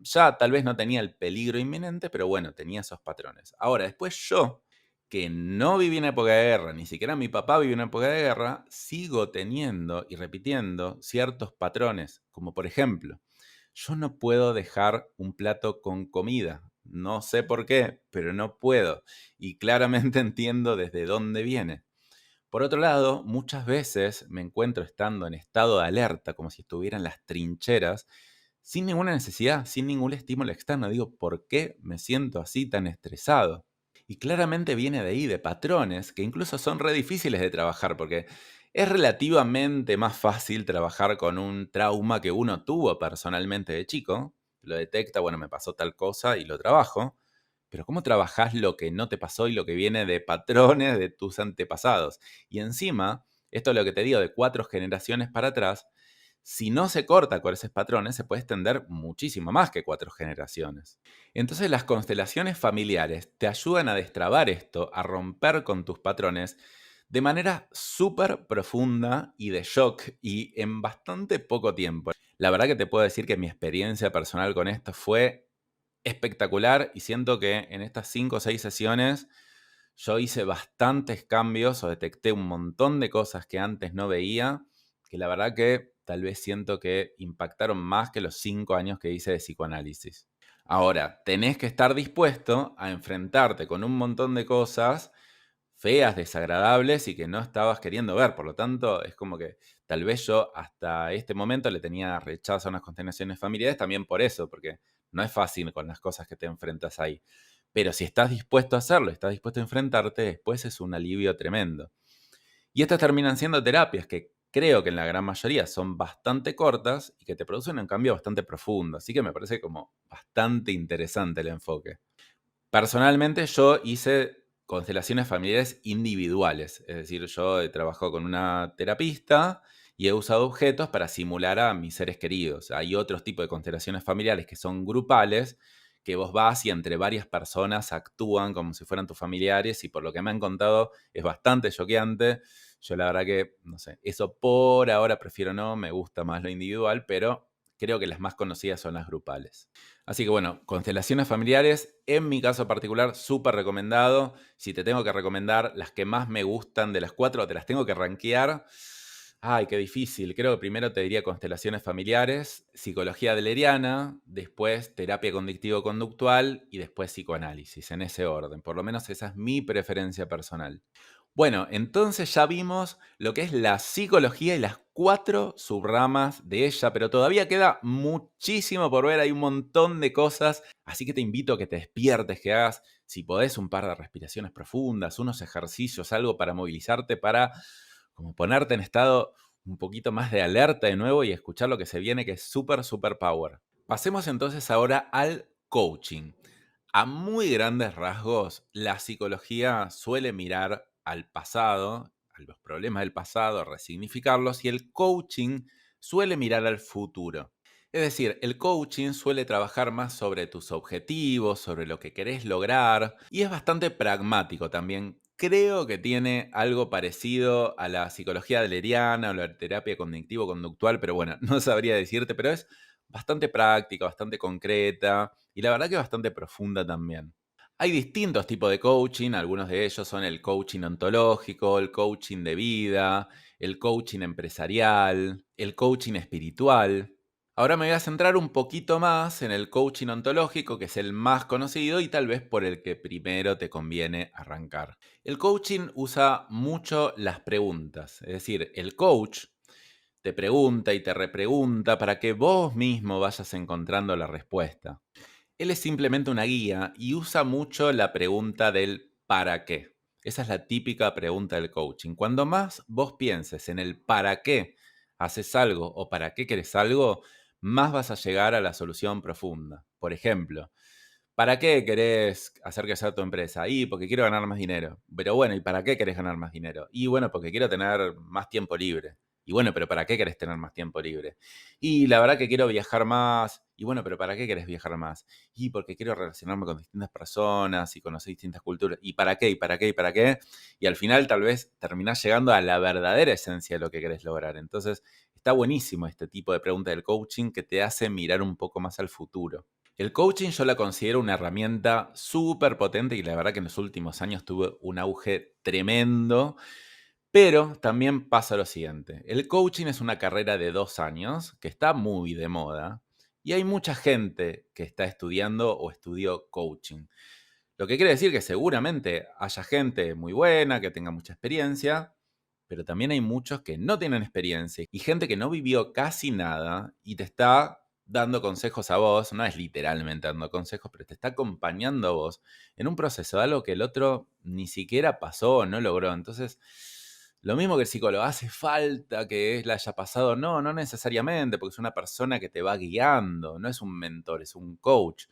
Ya tal vez no tenía el peligro inminente, pero bueno, tenía esos patrones. Ahora, después yo, que no viví en época de guerra, ni siquiera mi papá vivió en época de guerra, sigo teniendo y repitiendo ciertos patrones, como por ejemplo, yo no puedo dejar un plato con comida. No sé por qué, pero no puedo. Y claramente entiendo desde dónde viene. Por otro lado, muchas veces me encuentro estando en estado de alerta, como si estuviera en las trincheras, sin ninguna necesidad, sin ningún estímulo externo. Digo, ¿por qué me siento así tan estresado? Y claramente viene de ahí, de patrones, que incluso son re difíciles de trabajar, porque es relativamente más fácil trabajar con un trauma que uno tuvo personalmente de chico. Lo detecta, bueno, me pasó tal cosa y lo trabajo. Pero ¿cómo trabajás lo que no te pasó y lo que viene de patrones de tus antepasados? Y encima, esto es lo que te digo, de 4 generaciones para atrás, si no se corta con esos patrones, se puede extender muchísimo más que 4 generaciones. Entonces las constelaciones familiares te ayudan a destrabar esto, a romper con tus patrones de manera súper profunda y de shock y en bastante poco tiempo. La verdad que te puedo decir que mi experiencia personal con esto fue espectacular y siento que en estas 5 o 6 sesiones yo hice bastantes cambios o detecté un montón de cosas que antes no veía, que la verdad que tal vez siento que impactaron más que los 5 años que hice de psicoanálisis. Ahora, tenés que estar dispuesto a enfrentarte con un montón de cosas feas, desagradables y que no estabas queriendo ver. Por lo tanto, es como que tal vez yo hasta este momento le tenía rechazo a unas constelaciones familiares también por eso, porque no es fácil con las cosas que te enfrentas ahí. Pero si estás dispuesto a hacerlo, estás dispuesto a enfrentarte, después es un alivio tremendo. Y estas terminan siendo terapias que creo que en la gran mayoría son bastante cortas y que te producen un cambio bastante profundo. Así que me parece como bastante interesante el enfoque. Personalmente yo hice constelaciones familiares individuales, es decir, yo he trabajado con una terapista y he usado objetos para simular a mis seres queridos. Hay otros tipos de constelaciones familiares que son grupales, que vos vas y entre varias personas actúan como si fueran tus familiares y por lo que me han contado es bastante choqueante. Yo la verdad que, no sé, eso por ahora prefiero no, me gusta más lo individual, pero creo que las más conocidas son las grupales. Así que bueno, constelaciones familiares, en mi caso particular, súper recomendado. Si te tengo que recomendar las que más me gustan de las 4, te las tengo que rankear. Ay, qué difícil. Creo que primero te diría constelaciones familiares, psicología adleriana, después terapia cognitivo-conductual y después psicoanálisis, en ese orden. Por lo menos esa es mi preferencia personal. Bueno, entonces ya vimos lo que es la psicología y las 4 subramas de ella, pero todavía queda muchísimo por ver, hay un montón de cosas, así que te invito a que te despiertes, que hagas, si podés, un par de respiraciones profundas, unos ejercicios, algo para movilizarte, para como ponerte en estado un poquito más de alerta de nuevo y escuchar lo que se viene, que es súper, súper power. Pasemos entonces ahora al coaching. A muy grandes rasgos, la psicología suele mirar al pasado, a los problemas del pasado, resignificarlos, y el coaching suele mirar al futuro. Es decir, el coaching suele trabajar más sobre tus objetivos, sobre lo que querés lograr, y es bastante pragmático también. Creo que tiene algo parecido a la psicología adleriana o la terapia cognitivo-conductual, pero bueno, no sabría decirte, pero es bastante práctica, bastante concreta y la verdad que bastante profunda también. Hay distintos tipos de coaching, algunos de ellos son el coaching ontológico, el coaching de vida, el coaching empresarial, el coaching espiritual. Ahora me voy a centrar un poquito más en el coaching ontológico, que es el más conocido y tal vez por el que primero te conviene arrancar. El coaching usa mucho las preguntas, es decir, el coach te pregunta y te repregunta para que vos mismo vayas encontrando la respuesta. Él es simplemente una guía y usa mucho la pregunta del ¿para qué? Esa es la típica pregunta del coaching. Cuando más vos pienses en el para qué haces algo o para qué querés algo, más vas a llegar a la solución profunda. Por ejemplo, ¿para qué querés hacer crecer tu empresa? Y porque quiero ganar más dinero. Pero bueno, ¿y para qué querés ganar más dinero? Y bueno, porque quiero tener más tiempo libre. Y bueno, pero ¿para qué querés tener más tiempo libre? Y la verdad que quiero viajar más. Y bueno, pero ¿para qué querés viajar más? Y porque quiero relacionarme con distintas personas y conocer distintas culturas. ¿Y para qué? ¿Y para qué? ¿Y para qué? Y al final tal vez terminás llegando a la verdadera esencia de lo que querés lograr. Entonces, está buenísimo este tipo de pregunta del coaching que te hace mirar un poco más al futuro. El coaching yo la considero una herramienta súper potente y la verdad que en los últimos años tuvo un auge tremendo, pero también pasa lo siguiente. El coaching es una carrera de 2 años que está muy de moda y hay mucha gente que está estudiando o estudió coaching. Lo que quiere decir que seguramente haya gente muy buena, que tenga mucha experiencia, pero también hay muchos que no tienen experiencia y gente que no vivió casi nada y te está dando consejos a vos, no es literalmente dando consejos, pero te está acompañando a vos en un proceso de algo que el otro ni siquiera pasó o no logró. Entonces, lo mismo que el psicólogo, hace falta que él haya pasado. No, no necesariamente, porque es una persona que te va guiando, no es un mentor, es un coach.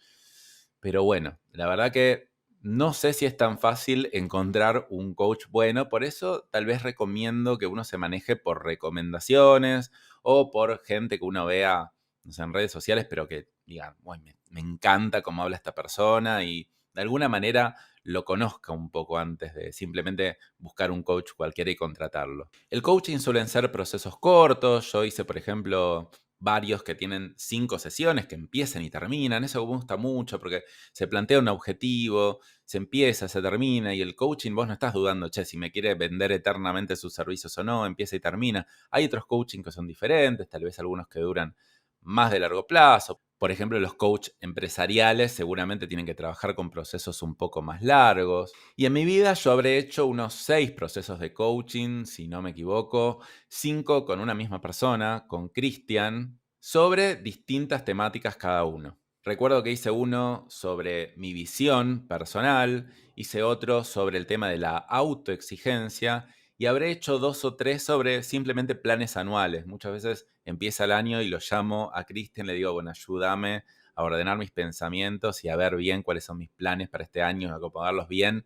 Pero bueno, la verdad que no sé si es tan fácil encontrar un coach bueno, por eso tal vez recomiendo que uno se maneje por recomendaciones o por gente que uno vea, no sé, en redes sociales, pero que diga, "Uy, me encanta cómo habla esta persona", y de alguna manera lo conozca un poco antes de simplemente buscar un coach cualquiera y contratarlo. El coaching suelen ser procesos cortos. Yo hice, por ejemplo, varios que tienen 5 sesiones que empiezan y terminan. Eso me gusta mucho porque se plantea un objetivo, se empieza, se termina, y el coaching vos no estás dudando, che, si me quiere vender eternamente sus servicios o no, empieza y termina. Hay otros coaching que son diferentes, tal vez algunos que duran más de largo plazo. Por ejemplo, los coach empresariales seguramente tienen que trabajar con procesos un poco más largos. Y en mi vida yo habré hecho unos 6 procesos de coaching, si no me equivoco, 5 con una misma persona, con Cristian, sobre distintas temáticas cada uno. Recuerdo que hice uno sobre mi visión personal, hice otro sobre el tema de la autoexigencia y habré hecho 2 o 3 sobre simplemente planes anuales. Muchas veces empieza el año y lo llamo a Cristian, le digo, bueno, ayúdame a ordenar mis pensamientos y a ver bien cuáles son mis planes para este año, a acomodarlos bien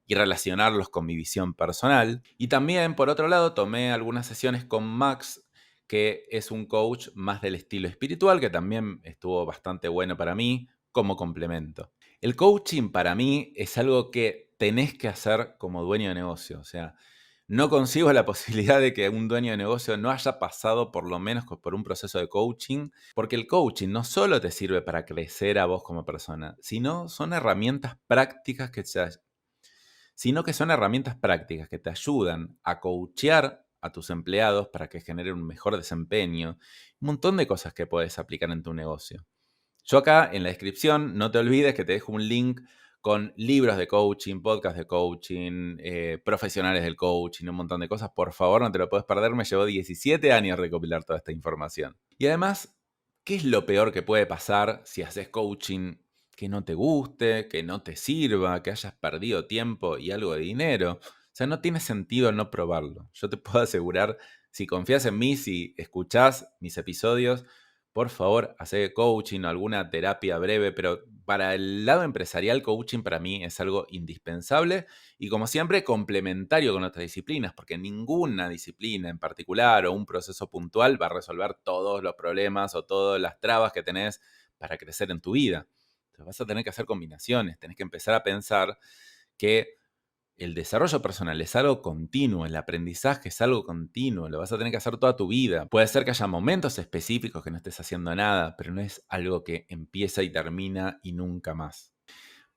y relacionarlos con mi visión personal. Y también, por otro lado, tomé algunas sesiones con Max, que es un coach más del estilo espiritual, que también estuvo bastante bueno para mí como complemento. El coaching para mí es algo que tenés que hacer como dueño de negocio. O sea, no consigo la posibilidad de que un dueño de negocio no haya pasado por lo menos por un proceso de coaching, porque el coaching no solo te sirve para crecer a vos como persona, sino que son herramientas prácticas que te ayudan a coachear a tus empleados para que generen un mejor desempeño, un montón de cosas que puedes aplicar en tu negocio. Yo acá en la descripción, no te olvides que te dejo un link con libros de coaching, podcasts de coaching, profesionales del coaching, un montón de cosas. Por favor, no te lo puedes perder. Me llevó 17 años recopilar toda esta información. Y además, ¿qué es lo peor que puede pasar si haces coaching que no te guste, que no te sirva, que hayas perdido tiempo y algo de dinero? O sea, no tiene sentido no probarlo. Yo te puedo asegurar, si confías en mí, si escuchás mis episodios, por favor, hacer coaching o alguna terapia breve, pero para el lado empresarial, coaching para mí es algo indispensable y, como siempre, complementario con otras disciplinas, porque ninguna disciplina en particular o un proceso puntual va a resolver todos los problemas o todas las trabas que tenés para crecer en tu vida. Entonces vas a tener que hacer combinaciones, tenés que empezar a pensar que el desarrollo personal es algo continuo, el aprendizaje es algo continuo, lo vas a tener que hacer toda tu vida. Puede ser que haya momentos específicos que no estés haciendo nada, pero no es algo que empieza y termina y nunca más.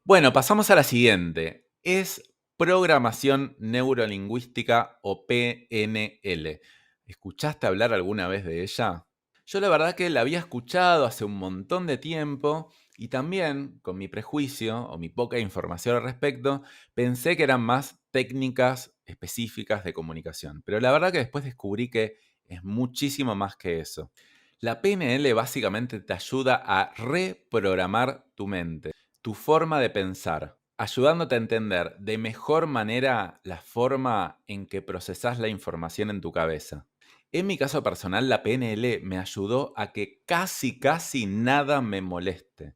Bueno, pasamos a la siguiente. Es programación neurolingüística o PNL. ¿Escuchaste hablar alguna vez de ella? Yo la verdad que la había escuchado hace un montón de tiempo y también, con mi prejuicio o mi poca información al respecto, pensé que eran más técnicas específicas de comunicación. Pero la verdad que después descubrí que es muchísimo más que eso. La PNL básicamente te ayuda a reprogramar tu mente, tu forma de pensar, ayudándote a entender de mejor manera la forma en que procesás la información en tu cabeza. En mi caso personal, la PNL me ayudó a que casi nada me moleste.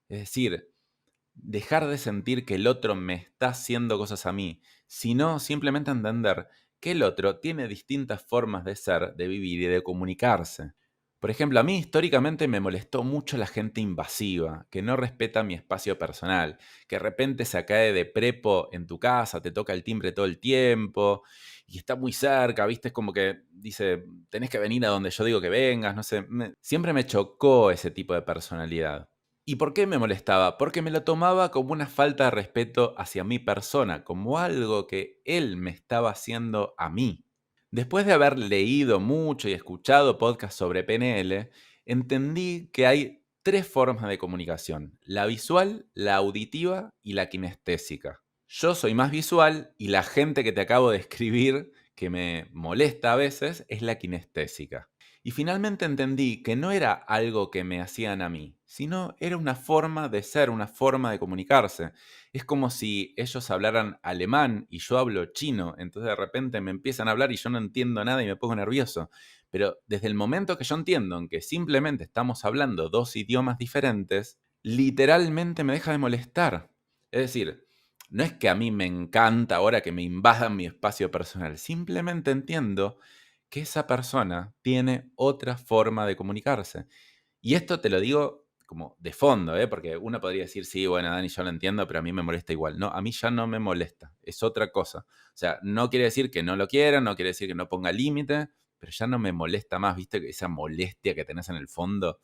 Es decir, dejar de sentir que el otro me está haciendo cosas a mí, sino simplemente entender que el otro tiene distintas formas de ser, de vivir y de comunicarse. Por ejemplo, a mí históricamente me molestó mucho la gente invasiva, que no respeta mi espacio personal, que de repente se cae de prepo en tu casa, te toca el timbre todo el tiempo y está muy cerca, ¿viste? Es como que dice, tenés que venir a donde yo digo que vengas, no sé. Siempre me chocó ese tipo de personalidad. ¿Y por qué me molestaba? Porque me lo tomaba como una falta de respeto hacia mi persona, como algo que él me estaba haciendo a mí. Después de haber leído mucho y escuchado podcasts sobre PNL, entendí que hay tres formas de comunicación: la visual, la auditiva y la kinestésica. Yo soy más visual y la gente que te acabo de escribir, que me molesta a veces, es la kinestésica. Y finalmente entendí que no era algo que me hacían a mí, sino era una forma de ser, una forma de comunicarse. Es como si ellos hablaran alemán y yo hablo chino, entonces de repente me empiezan a hablar y yo no entiendo nada y me pongo nervioso. Pero desde el momento que yo entiendo en que simplemente estamos hablando dos idiomas diferentes, literalmente me deja de molestar. Es decir, no es que a mí me encanta ahora que me invadan mi espacio personal, simplemente entiendo que esa persona tiene otra forma de comunicarse. Y esto te lo digo como de fondo, ¿eh? Porque uno podría decir, sí, bueno, Dani, yo lo entiendo, pero a mí me molesta igual. No, a mí ya no me molesta, es otra cosa. O sea, no quiere decir que no lo quiera, no quiere decir que no ponga límite, pero ya no me molesta más, ¿viste? Esa molestia que tenés en el fondo.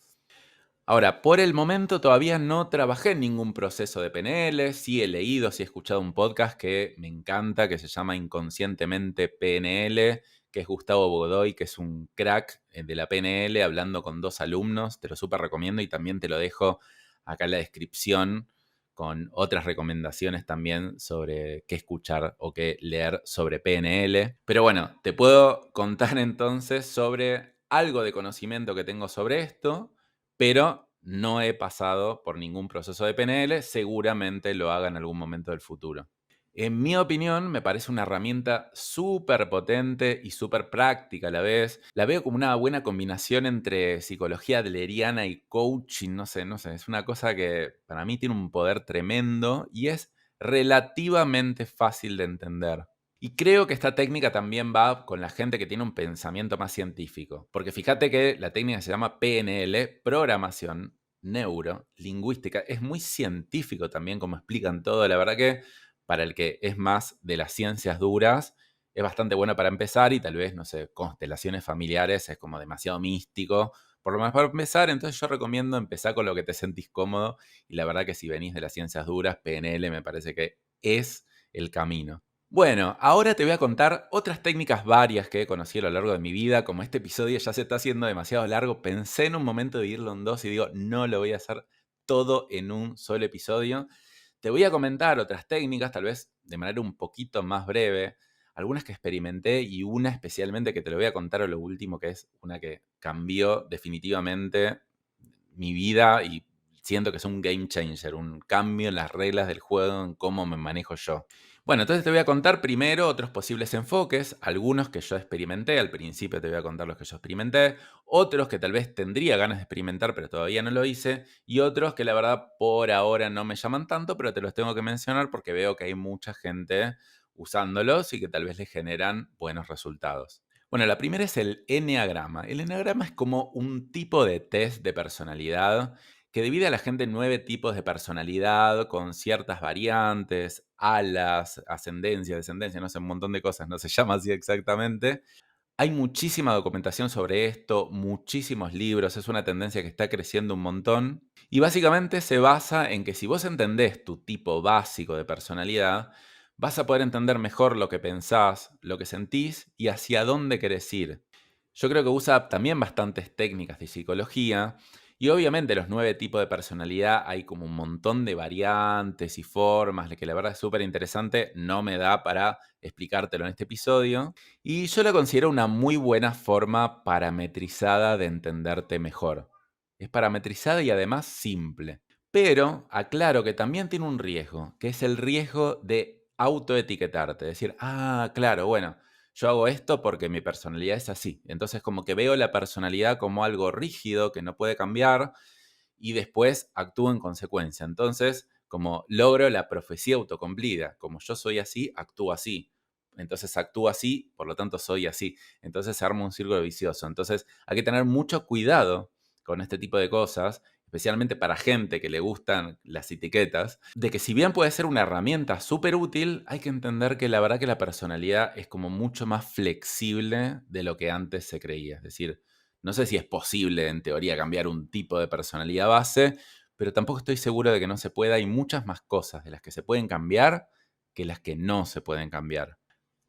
Ahora, por el momento todavía no trabajé en ningún proceso de PNL, sí he leído, sí he escuchado un podcast que me encanta, que se llama Inconscientemente PNL, que es Gustavo Godoy, que es un crack de la PNL, hablando con dos alumnos, te lo súper recomiendo y también te lo dejo acá en la descripción con otras recomendaciones también sobre qué escuchar o qué leer sobre PNL. Pero bueno, te puedo contar entonces sobre algo de conocimiento que tengo sobre esto, pero no he pasado por ningún proceso de PNL, seguramente lo haga en algún momento del futuro. En mi opinión, me parece una herramienta súper potente y súper práctica a la vez. La veo como una buena combinación entre psicología adleriana y coaching, no sé, es una cosa que para mí tiene un poder tremendo y es relativamente fácil de entender. Y creo que esta técnica también va con la gente que tiene un pensamiento más científico, porque fíjate que la técnica se llama PNL, programación neuro lingüística. Es muy científico también como explican todo. La verdad que para el que es más de las ciencias duras, es bastante bueno para empezar y tal vez, no sé, constelaciones familiares es como demasiado místico. Por lo menos para empezar, entonces yo recomiendo empezar con lo que te sentís cómodo y la verdad que si venís de las ciencias duras, PNL me parece que es el camino. Bueno, ahora te voy a contar otras técnicas varias que conocí a lo largo de mi vida. Como este episodio ya se está haciendo demasiado largo, pensé en un momento dividirlo en dos y digo, no lo voy a hacer todo en un solo episodio. Te voy a comentar otras técnicas, tal vez de manera un poquito más breve, algunas que experimenté y una especialmente que te lo voy a contar a lo último, que es una que cambió definitivamente mi vida y siento que es un game changer, un cambio en las reglas del juego, en cómo me manejo yo. Bueno, entonces te voy a contar primero otros posibles enfoques, algunos que yo experimenté, al principio te voy a contar los que yo experimenté, otros que tal vez tendría ganas de experimentar pero todavía no lo hice, y otros que la verdad por ahora no me llaman tanto, pero te los tengo que mencionar porque veo que hay mucha gente usándolos y que tal vez les generan buenos resultados. Bueno, la primera es el eneagrama. El eneagrama es como un tipo de test de personalidad que divide a la gente en 9 tipos de personalidad con ciertas variantes, alas, ascendencia, descendencia, no sé, un montón de cosas, no se llama así exactamente. Hay muchísima documentación sobre esto, muchísimos libros, es una tendencia que está creciendo un montón y básicamente se basa en que si vos entendés tu tipo básico de personalidad, vas a poder entender mejor lo que pensás, lo que sentís y hacia dónde querés ir. Yo creo que usa también bastantes técnicas de psicología y obviamente los 9 tipos de personalidad hay como un montón de variantes y formas, que la verdad es súper interesante, no me da para explicártelo en este episodio. Y yo la considero una muy buena forma parametrizada de entenderte mejor. Es parametrizada y además simple. Pero aclaro que también tiene un riesgo, que es el riesgo de autoetiquetarte. Decir, ah, claro, bueno, yo hago esto porque mi personalidad es así. Entonces como que veo la personalidad como algo rígido que no puede cambiar y después actúo en consecuencia. Entonces, como logro la profecía autocumplida, como yo soy así, actúo así. Entonces actúo así, por lo tanto soy así. Entonces se arma un círculo vicioso. Entonces hay que tener mucho cuidado con este tipo de cosas, especialmente para gente que le gustan las etiquetas, de que si bien puede ser una herramienta súper útil, hay que entender que la verdad que la personalidad es como mucho más flexible de lo que antes se creía. Es decir, no sé si es posible en teoría cambiar un tipo de personalidad base, pero tampoco estoy seguro de que no se pueda. Hay muchas más cosas de las que se pueden cambiar que las que no se pueden cambiar.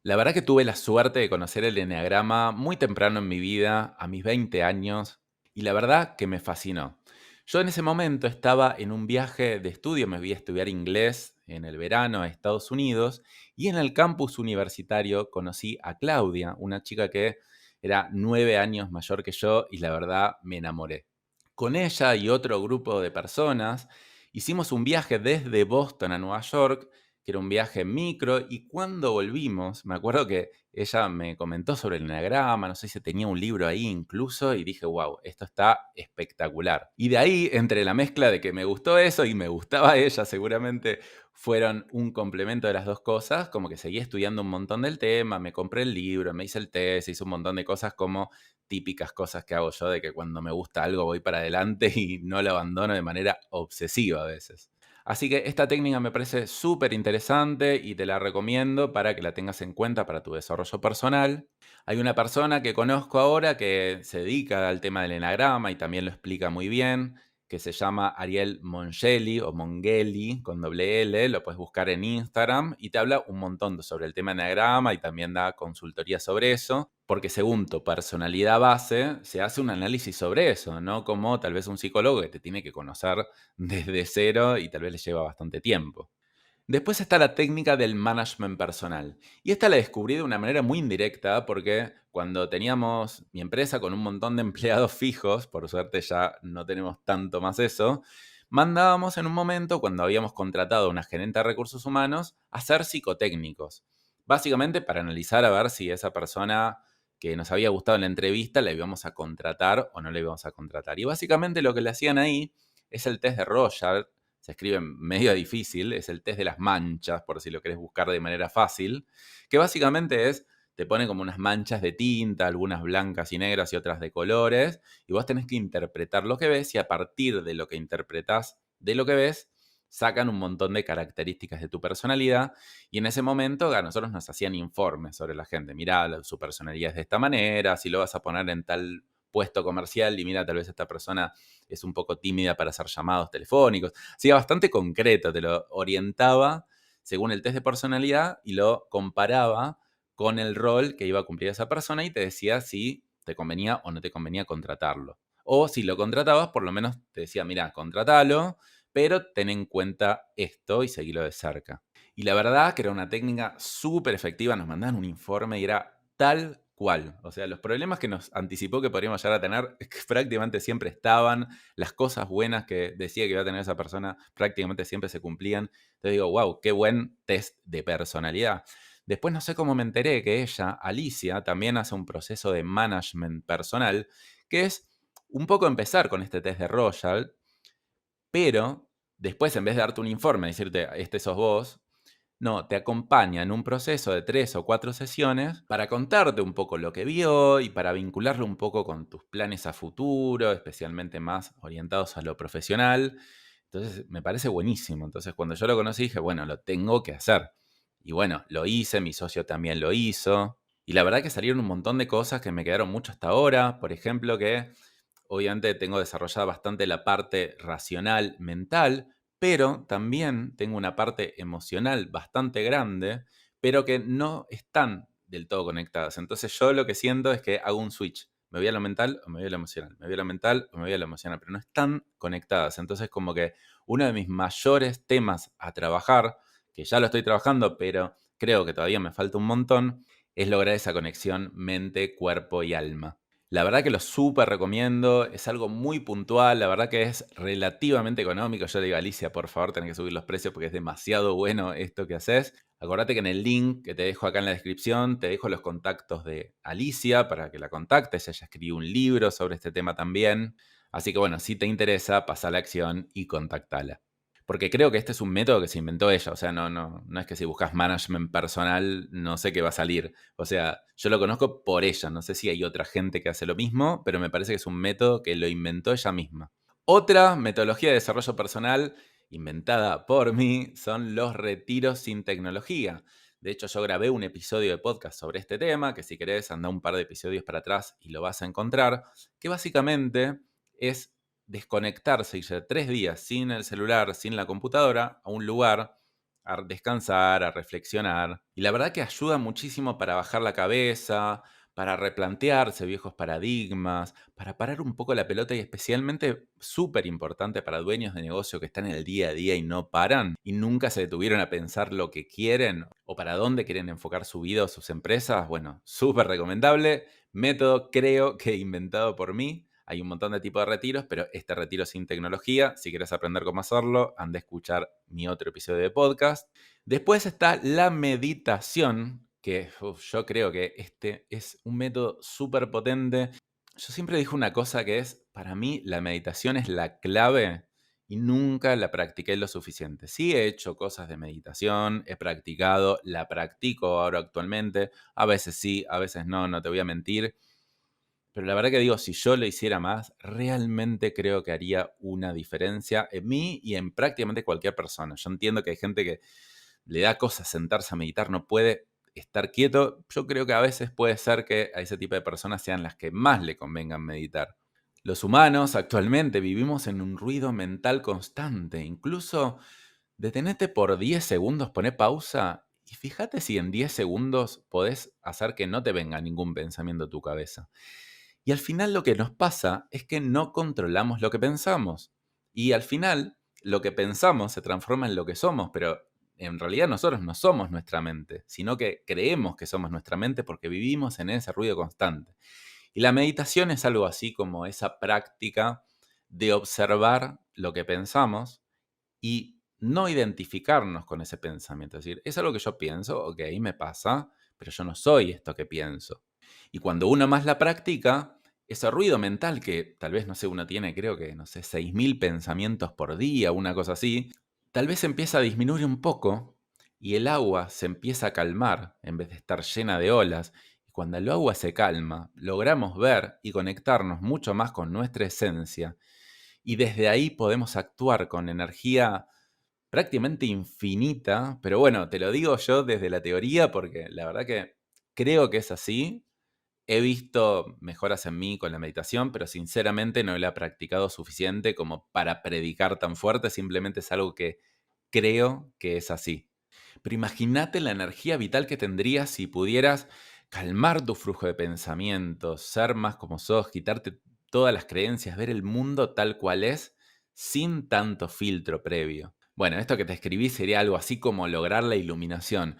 La verdad que tuve la suerte de conocer el eneagrama muy temprano en mi vida, a mis 20 años, y la verdad que me fascinó. Yo en ese momento estaba en un viaje de estudio, me fui a estudiar inglés en el verano a Estados Unidos, y en el campus universitario conocí a Claudia, una chica que era 9 años mayor que yo, y la verdad me enamoré. Con ella y otro grupo de personas hicimos un viaje desde Boston a Nueva York, que era un viaje en micro, y cuando volvimos, me acuerdo que ella me comentó sobre el eneagrama, no sé si tenía un libro ahí incluso, y dije, wow, esto está espectacular. Y de ahí, entre la mezcla de que me gustó eso y me gustaba ella, seguramente fueron un complemento de las dos cosas, como que seguí estudiando un montón del tema, me compré el libro, me hice el test, hice un montón de cosas como típicas cosas que hago yo, de que cuando me gusta algo voy para adelante y no lo abandono de manera obsesiva a veces. Así que esta técnica me parece súper interesante y te la recomiendo para que la tengas en cuenta para tu desarrollo personal. Hay una persona que conozco ahora que se dedica al tema del enagrama y también lo explica muy bien, que se llama Ariel Mongeli o Mongeli con doble L, lo puedes buscar en Instagram y te habla un montón sobre el tema enagrama y también da consultoría sobre eso, porque según tu personalidad base se hace un análisis sobre eso, no como tal vez un psicólogo que te tiene que conocer desde cero y tal vez le lleva bastante tiempo. Después está la técnica del management personal. Y esta la descubrí de una manera muy indirecta porque cuando teníamos mi empresa con un montón de empleados fijos, por suerte ya no tenemos tanto más eso, mandábamos en un momento, cuando habíamos contratado a una gerente de recursos humanos, a ser psicotécnicos. Básicamente para analizar a ver si esa persona que nos había gustado en la entrevista la íbamos a contratar o no la íbamos a contratar. Y básicamente lo que le hacían ahí es el test de Rorschach. Se escribe medio difícil, es el test de las manchas, por si lo querés buscar de manera fácil, que básicamente es, te pone como unas manchas de tinta, algunas blancas y negras y otras de colores, y vos tenés que interpretar lo que ves y a partir de lo que interpretás de lo que ves, sacan un montón de características de tu personalidad y en ese momento a nosotros nos hacían informes sobre la gente. Mirá, su personalidad es de esta manera, si lo vas a poner en tal puesto comercial y mira, tal vez esta persona es un poco tímida para hacer llamados telefónicos. Así que bastante concreto, te lo orientaba según el test de personalidad y lo comparaba con el rol que iba a cumplir esa persona y te decía si te convenía o no te convenía contratarlo. O si lo contratabas, por lo menos te decía, mira, contratalo, pero ten en cuenta esto y seguilo de cerca. Y la verdad que era una técnica súper efectiva, nos mandaban un informe y era tal cual. O sea, los problemas que nos anticipó que podríamos llegar a tener es que prácticamente siempre estaban, las cosas buenas que decía que iba a tener esa persona prácticamente siempre se cumplían. Entonces digo, wow, qué buen test de personalidad. Después no sé cómo me enteré que ella, Alicia, también hace un proceso de management personal, que es un poco empezar con este test de Rorschach, pero después en vez de darte un informe, decirte, este sos vos, no, te acompaña en un proceso de 3 o 4 sesiones para contarte un poco lo que vio y para vincularlo un poco con tus planes a futuro, especialmente más orientados a lo profesional. Entonces, me parece buenísimo. Entonces, cuando yo lo conocí, dije, bueno, lo tengo que hacer. Y bueno, lo hice, mi socio también lo hizo. Y la verdad que salieron un montón de cosas que me quedaron mucho hasta ahora. Por ejemplo, que obviamente tengo desarrollada bastante la parte racional, mental, pero también tengo una parte emocional bastante grande, pero que no están del todo conectadas. Entonces yo lo que siento es que hago un switch. Me voy a lo mental o me voy a lo emocional. Me voy a lo mental o me voy a lo emocional, pero no están conectadas. Entonces como que uno de mis mayores temas a trabajar, que ya lo estoy trabajando, pero creo que todavía me falta un montón, es lograr esa conexión mente, cuerpo y alma. La verdad que lo súper recomiendo, es algo muy puntual, la verdad que es relativamente económico. Yo le digo, Alicia, por favor, tenés que subir los precios porque es demasiado bueno esto que haces. Acordate que en el link que te dejo acá en la descripción, te dejo los contactos de Alicia para que la contactes. Ella escribió un libro sobre este tema también. Así que bueno, si te interesa, pasa a la acción y contactala. Porque creo que este es un método que se inventó ella. O sea, no es que si buscas management personal, no sé qué va a salir. O sea, yo lo conozco por ella. No sé si hay otra gente que hace lo mismo, pero me parece que es un método que lo inventó ella misma. Otra metodología de desarrollo personal inventada por mí son los retiros sin tecnología. De hecho, yo grabé un episodio de podcast sobre este tema, que si querés anda un par de episodios para atrás y lo vas a encontrar, que básicamente es desconectarse, irse 3 días sin el celular, sin la computadora, a un lugar, a descansar, a reflexionar. Y la verdad que ayuda muchísimo para bajar la cabeza, para replantearse viejos paradigmas, para parar un poco la pelota y especialmente súper importante para dueños de negocio que están en el día a día y no paran y nunca se detuvieron a pensar lo que quieren o para dónde quieren enfocar su vida o sus empresas. Bueno, súper recomendable. Método creo que inventado por mí. Hay un montón de tipos de retiros, pero este retiro sin tecnología, si quieres aprender cómo hacerlo, anda a escuchar mi otro episodio de podcast. Después está la meditación, que yo creo que este es un método súper potente. Yo siempre dije una cosa que es, para mí la meditación es la clave y nunca la practiqué lo suficiente. Sí he hecho cosas de meditación, he practicado, la practico ahora actualmente, a veces sí, a veces no, no te voy a mentir. Pero la verdad que digo, si yo lo hiciera más, realmente creo que haría una diferencia en mí y en prácticamente cualquier persona. Yo entiendo que hay gente que le da cosas sentarse a meditar, no puede estar quieto. Yo creo que a veces puede ser que a ese tipo de personas sean las que más le convengan meditar. Los humanos actualmente vivimos en un ruido mental constante. Incluso detenete por 10 segundos, poné pausa y fíjate si en 10 segundos podés hacer que no te venga ningún pensamiento a tu cabeza. Y al final lo que nos pasa es que no controlamos lo que pensamos. Y al final lo que pensamos se transforma en lo que somos, pero en realidad nosotros no somos nuestra mente, sino que creemos que somos nuestra mente porque vivimos en ese ruido constante. Y la meditación es algo así como esa práctica de observar lo que pensamos y no identificarnos con ese pensamiento. Es decir, es algo que yo pienso, ok, me pasa, pero yo no soy esto que pienso. Y cuando uno más la practica, ese ruido mental que tal vez, no sé, uno tiene, creo que, no sé, 6.000 pensamientos por día, una cosa así, tal vez empieza a disminuir un poco y el agua se empieza a calmar en vez de estar llena de olas. Y cuando el agua se calma, logramos ver y conectarnos mucho más con nuestra esencia y desde ahí podemos actuar con energía prácticamente infinita, pero bueno, te lo digo yo desde la teoría porque la verdad que creo que es así. He visto mejoras en mí con la meditación, pero sinceramente no la he practicado suficiente como para predicar tan fuerte, simplemente es algo que creo que es así. Pero imagínate la energía vital que tendrías si pudieras calmar tu flujo de pensamientos, ser más como sos, quitarte todas las creencias, ver el mundo tal cual es, sin tanto filtro previo. Bueno, esto que te escribí sería algo así como lograr la iluminación.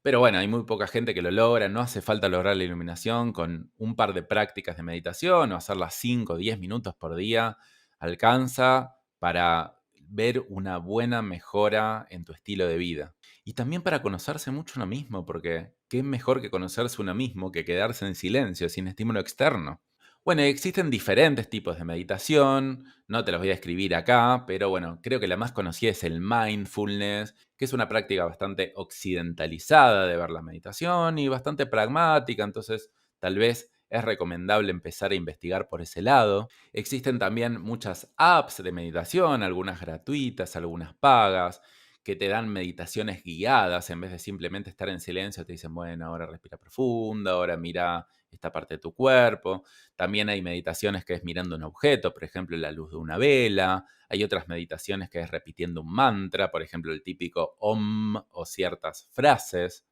Pero bueno, hay muy poca gente que lo logra, no hace falta lograr la iluminación con un par de prácticas de meditación o hacerlas 5 o 10 minutos por día. Alcanza para ver una buena mejora en tu estilo de vida. Y también para conocerse mucho uno mismo, porque qué mejor que conocerse uno mismo que quedarse en silencio, sin estímulo externo. Bueno, existen diferentes tipos de meditación, no te los voy a escribir acá, pero bueno, creo que la más conocida es el mindfulness, que es una práctica bastante occidentalizada de ver la meditación y bastante pragmática, entonces tal vez es recomendable empezar a investigar por ese lado. Existen también muchas apps de meditación, algunas gratuitas, algunas pagas, que te dan meditaciones guiadas en vez de simplemente estar en silencio. Te dicen, bueno, ahora respira profunda, ahora mira esta parte de tu cuerpo. También hay meditaciones que es mirando un objeto, por ejemplo, la luz de una vela. Hay otras meditaciones que es repitiendo un mantra, por ejemplo, el típico Om o ciertas frases.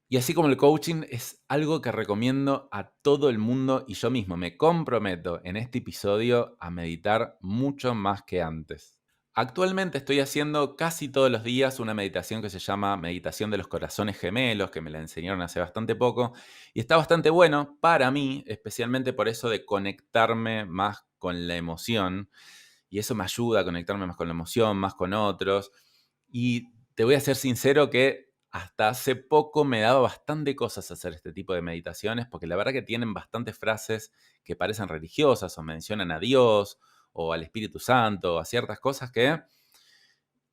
Y así como el coaching es algo que recomiendo a todo el mundo y yo mismo me comprometo en este episodio a meditar mucho más que antes. Actualmente estoy haciendo casi todos los días una meditación que se llama Meditación de los Corazones Gemelos, que me la enseñaron hace bastante poco, y está bastante bueno para mí, especialmente por eso de conectarme más con la emoción, y eso me ayuda a conectarme más con la emoción, más con otros, y te voy a ser sincero que hasta hace poco me daba bastante cosas hacer este tipo de meditaciones, porque la verdad que tienen bastantes frases que parecen religiosas o mencionan a Dios o al Espíritu Santo, o a ciertas cosas que,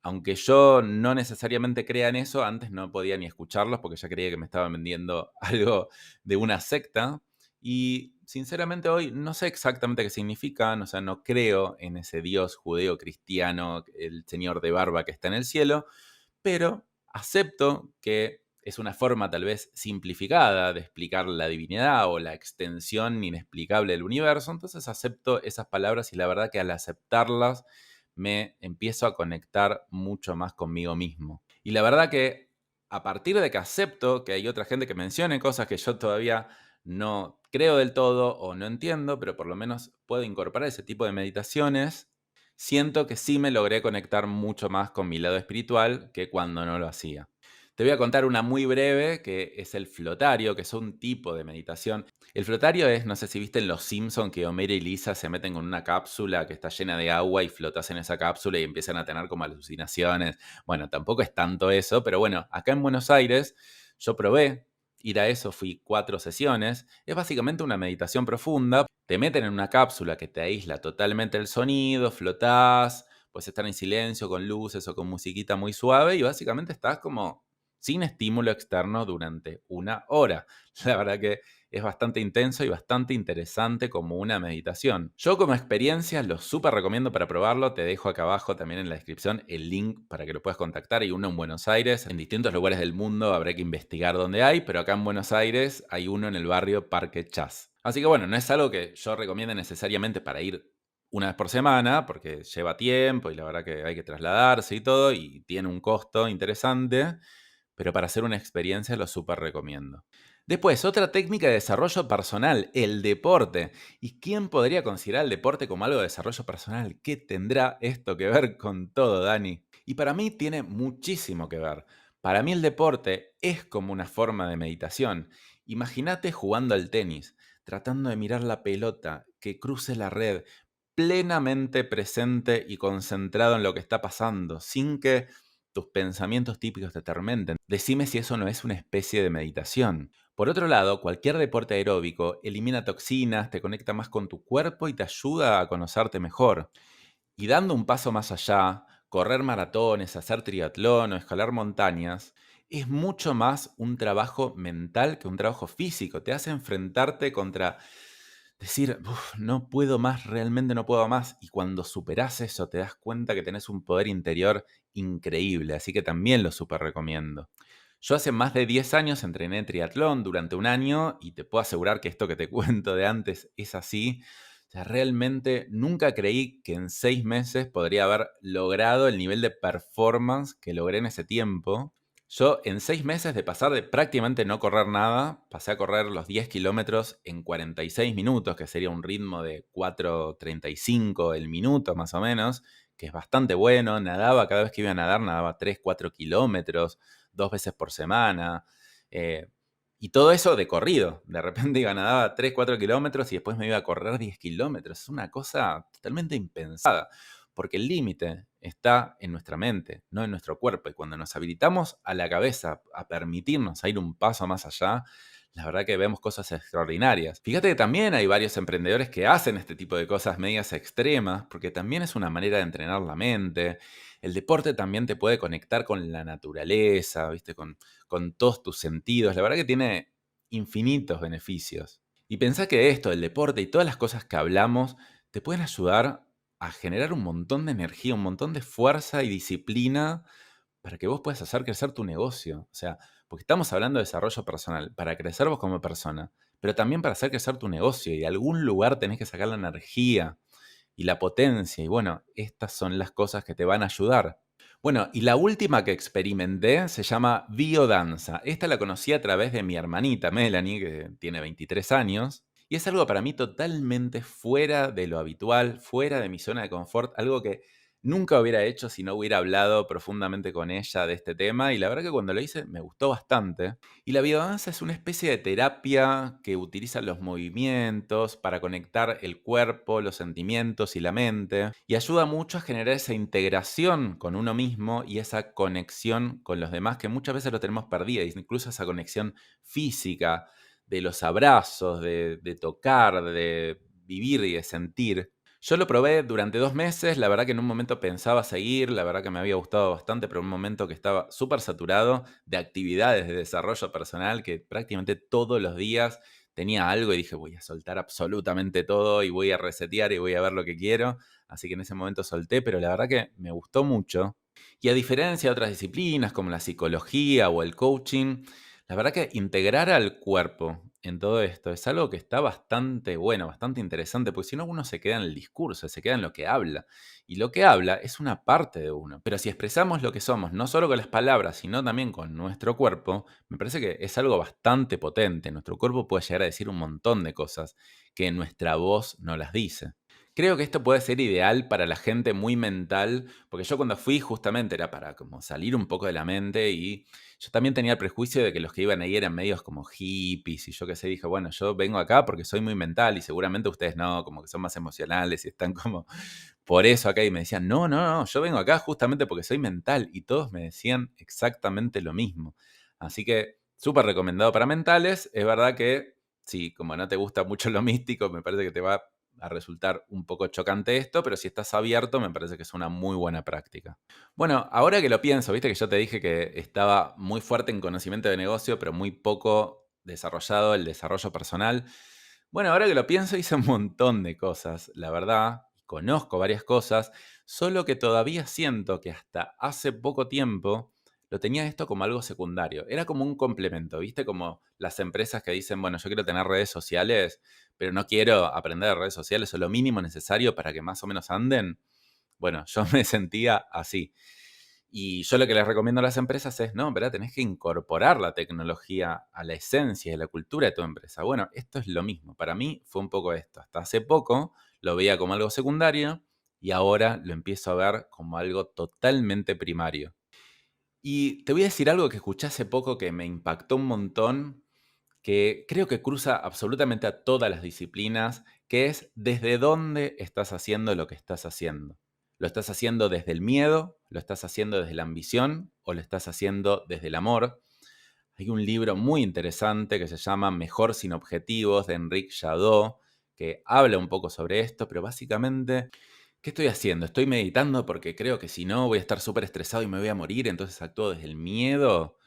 aunque yo no necesariamente crea en eso, antes no podía ni escucharlos porque ya creía que me estaban vendiendo algo de una secta. Y sinceramente hoy no sé exactamente qué significan, o sea, no creo en ese Dios judeo-cristiano, el Señor de barba que está en el cielo, pero acepto que es una forma tal vez simplificada de explicar la divinidad o la extensión inexplicable del universo, entonces acepto esas palabras y la verdad que al aceptarlas me empiezo a conectar mucho más conmigo mismo. Y la verdad que a partir de que acepto que hay otra gente que mencione cosas que yo todavía no creo del todo o no entiendo, pero por lo menos puedo incorporar ese tipo de meditaciones, siento que sí me logré conectar mucho más con mi lado espiritual que cuando no lo hacía. Te voy a contar una muy breve, que es el flotario, que es un tipo de meditación. El flotario es, no sé si viste en Los Simpson que Homero y Lisa se meten con una cápsula que está llena de agua y flotas en esa cápsula y empiezan a tener como alucinaciones. Bueno, tampoco es tanto eso, pero bueno, acá en Buenos Aires yo probé ir a eso, fui 4 sesiones. Es básicamente una meditación profunda. Te meten en una cápsula que te aísla totalmente el sonido, flotás, puedes estar en silencio con luces o con musiquita muy suave y básicamente estás como sin estímulo externo durante una hora. La verdad que es bastante intenso y bastante interesante como una meditación. Yo como experiencia lo súper recomiendo para probarlo. Te dejo acá abajo también en la descripción el link para que lo puedas contactar. Hay uno en Buenos Aires, en distintos lugares del mundo habrá que investigar dónde hay, pero acá en Buenos Aires hay uno en el barrio Parque Chas. Así que bueno, no es algo que yo recomiende necesariamente para ir una vez por semana, porque lleva tiempo y la verdad que hay que trasladarse y todo, y tiene un costo interesante, pero para hacer una experiencia lo súper recomiendo. Después, otra técnica de desarrollo personal, el deporte. ¿Y quién podría considerar el deporte como algo de desarrollo personal? ¿Qué tendrá esto que ver con todo, Dani? Y para mí tiene muchísimo que ver. Para mí el deporte es como una forma de meditación. Imagínate jugando al tenis, tratando de mirar la pelota, que cruce la red, plenamente presente y concentrado en lo que está pasando, sin que tus pensamientos típicos te atormenten. Decime si eso no es una especie de meditación. Por otro lado, cualquier deporte aeróbico elimina toxinas, te conecta más con tu cuerpo y te ayuda a conocerte mejor. Y dando un paso más allá, correr maratones, hacer triatlón o escalar montañas, es mucho más un trabajo mental que un trabajo físico. Te hace enfrentarte contra decir, "Uf, no puedo más, realmente no puedo más". Y cuando superás eso, te das cuenta que tenés un poder interior increíble. Así que también lo súper recomiendo. Yo hace más de 10 años entrené triatlón durante un año y te puedo asegurar que esto que te cuento de antes es así. O sea, realmente nunca creí que en 6 meses podría haber logrado el nivel de performance que logré en ese tiempo. Yo en 6 meses de pasar de prácticamente no correr nada, pasé a correr los 10 kilómetros en 46 minutos, que sería un ritmo de 4:35 el minuto más o menos, que es bastante bueno. Nadaba, cada vez que iba a nadar, nadaba 3, 4 kilómetros, 2 veces por semana. eh, y todo eso de corrido. De repente iba a nadar 3, 4 kilómetros y después me iba a correr 10 kilómetros. Es una cosa totalmente impensada, porque el límite está en nuestra mente, no en nuestro cuerpo. Y cuando nos habilitamos a la cabeza a permitirnos a ir un paso más allá, la verdad que vemos cosas extraordinarias. Fíjate que también hay varios emprendedores que hacen este tipo de cosas medias extremas, porque también es una manera de entrenar la mente. El deporte también te puede conectar con la naturaleza, ¿viste? Con todos tus sentidos. La verdad que tiene infinitos beneficios. Y pensá que esto, el deporte y todas las cosas que hablamos, te pueden ayudar a generar un montón de energía, un montón de fuerza y disciplina para que vos puedas hacer crecer tu negocio. O sea, porque estamos hablando de desarrollo personal, para crecer vos como persona, pero también para hacer crecer tu negocio. Y de algún lugar tenés que sacar la energía y la potencia. Y bueno, estas son las cosas que te van a ayudar. Bueno, y la última que experimenté se llama biodanza. Esta la conocí a través de mi hermanita Melanie, que tiene 23 años. Y es algo para mí totalmente fuera de lo habitual, fuera de mi zona de confort, algo que nunca hubiera hecho si no hubiera hablado profundamente con ella de este tema y la verdad que cuando lo hice me gustó bastante. Y la biodanza es una especie de terapia que utiliza los movimientos para conectar el cuerpo, los sentimientos y la mente y ayuda mucho a generar esa integración con uno mismo y esa conexión con los demás que muchas veces lo tenemos perdida, incluso esa conexión física de los abrazos, de tocar, de vivir y de sentir. Yo lo probé durante 2 meses, la verdad que en un momento pensaba seguir, la verdad que me había gustado bastante, pero en un momento que estaba súper saturado de actividades de desarrollo personal, que prácticamente todos los días tenía algo y dije: "Voy a soltar absolutamente todo y voy a resetear y voy a ver lo que quiero". Así que en ese momento solté, pero la verdad que me gustó mucho. Y a diferencia de otras disciplinas como la psicología o el coaching, la verdad que integrar al cuerpo en todo esto es algo que está bastante bueno, bastante interesante, porque si no uno se queda en el discurso, se queda en lo que habla. Y lo que habla es una parte de uno. Pero si expresamos lo que somos, no solo con las palabras, sino también con nuestro cuerpo, me parece que es algo bastante potente. Nuestro cuerpo puede llegar a decir un montón de cosas que nuestra voz no las dice. Creo que esto puede ser ideal para la gente muy mental, porque yo cuando fui justamente era para como salir un poco de la mente y yo también tenía el prejuicio de que los que iban ahí eran medios como hippies y yo qué sé, dije, bueno, yo vengo acá porque soy muy mental y seguramente ustedes no, como que son más emocionales y están como por eso acá y me decían, no, no, no, yo vengo acá justamente porque soy mental y todos me decían exactamente lo mismo. Así que súper recomendado para mentales, es verdad que sí, como no te gusta mucho lo místico, me parece que te va a resultar un poco chocante esto, pero si estás abierto, me parece que es una muy buena práctica. Bueno, ahora que lo pienso, viste que yo te dije que estaba muy fuerte en conocimiento de negocio, pero muy poco desarrollado el desarrollo personal. Bueno, ahora que lo pienso, hice un montón de cosas, la verdad, conozco varias cosas, solo que todavía siento que hasta hace poco tiempo lo tenía esto como algo secundario. Era como un complemento, ¿viste? Como las empresas que dicen, bueno, yo quiero tener redes sociales, pero no quiero aprender de redes sociales o lo mínimo necesario para que más o menos anden. Bueno, yo me sentía así. Y yo lo que les recomiendo a las empresas es, no, ¿verdad? Tenés que incorporar la tecnología a la esencia y a la cultura de tu empresa. Bueno, esto es lo mismo. Para mí fue un poco esto. Hasta hace poco lo veía como algo secundario y ahora lo empiezo a ver como algo totalmente primario. Y te voy a decir algo que escuché hace poco que me impactó un montón, que creo que cruza absolutamente a todas las disciplinas, que es desde dónde estás haciendo lo que estás haciendo. ¿Lo estás haciendo desde el miedo? ¿Lo estás haciendo desde la ambición? ¿O lo estás haciendo desde el amor? Hay un libro muy interesante que se llama Mejor sin objetivos de Enrique Jadot, que habla un poco sobre esto, pero básicamente, ¿qué estoy haciendo? ¿Estoy meditando porque creo que si no voy a estar súper estresado y me voy a morir, entonces actúo desde el miedo?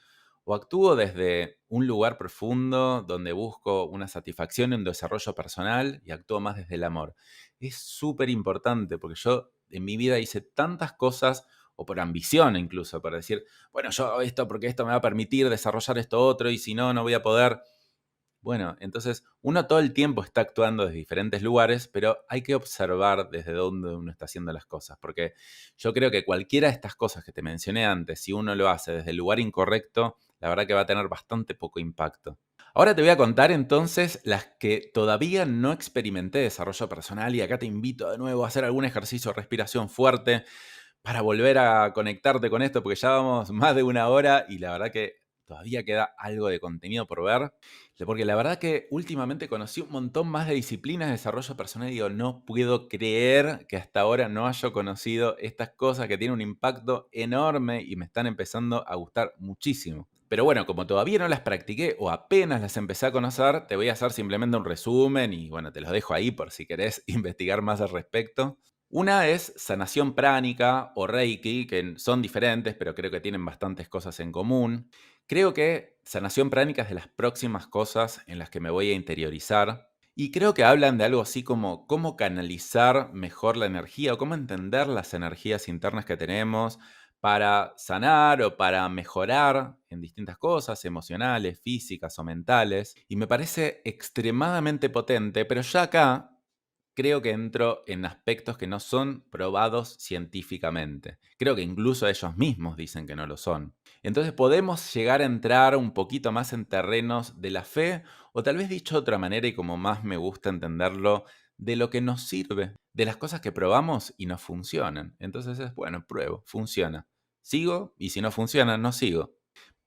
¿O actúo desde un lugar profundo donde busco una satisfacción y un desarrollo personal y actúo más desde el amor? Es súper importante porque yo en mi vida hice tantas cosas, o por ambición incluso, para decir, bueno, yo hago esto porque esto me va a permitir desarrollar esto otro y si no, no voy a poder. Bueno, entonces uno todo el tiempo está actuando desde diferentes lugares, pero hay que observar desde dónde uno está haciendo las cosas, porque yo creo que cualquiera de estas cosas que te mencioné antes, si uno lo hace desde el lugar incorrecto, la verdad que va a tener bastante poco impacto. Ahora te voy a contar entonces las que todavía no experimenté desarrollo personal y acá te invito de nuevo a hacer algún ejercicio de respiración fuerte para volver a conectarte con esto, porque ya vamos más de una hora y la verdad que todavía queda algo de contenido por ver. Porque la verdad que últimamente conocí un montón más de disciplinas de desarrollo personal y digo, no puedo creer que hasta ahora no haya conocido estas cosas que tienen un impacto enorme y me están empezando a gustar muchísimo. Pero bueno, como todavía no las practiqué o apenas las empecé a conocer, te voy a hacer simplemente un resumen y bueno, te los dejo ahí por si querés investigar más al respecto. Una es sanación pránica o Reiki, que son diferentes, pero creo que tienen bastantes cosas en común. Creo que sanación pránica es de las próximas cosas en las que me voy a interiorizar. Y creo que hablan de algo así como cómo canalizar mejor la energía o cómo entender las energías internas que tenemos para sanar o para mejorar en distintas cosas emocionales, físicas o mentales. Y me parece extremadamente potente, pero ya acá creo que entro en aspectos que no son probados científicamente. Creo que incluso ellos mismos dicen que no lo son. Entonces podemos llegar a entrar un poquito más en terrenos de la fe, o tal vez dicho de otra manera y como más me gusta entenderlo, de lo que nos sirve, de las cosas que probamos y nos funcionan. Entonces es, bueno, pruebo, funciona. Sigo y si no funciona, no sigo.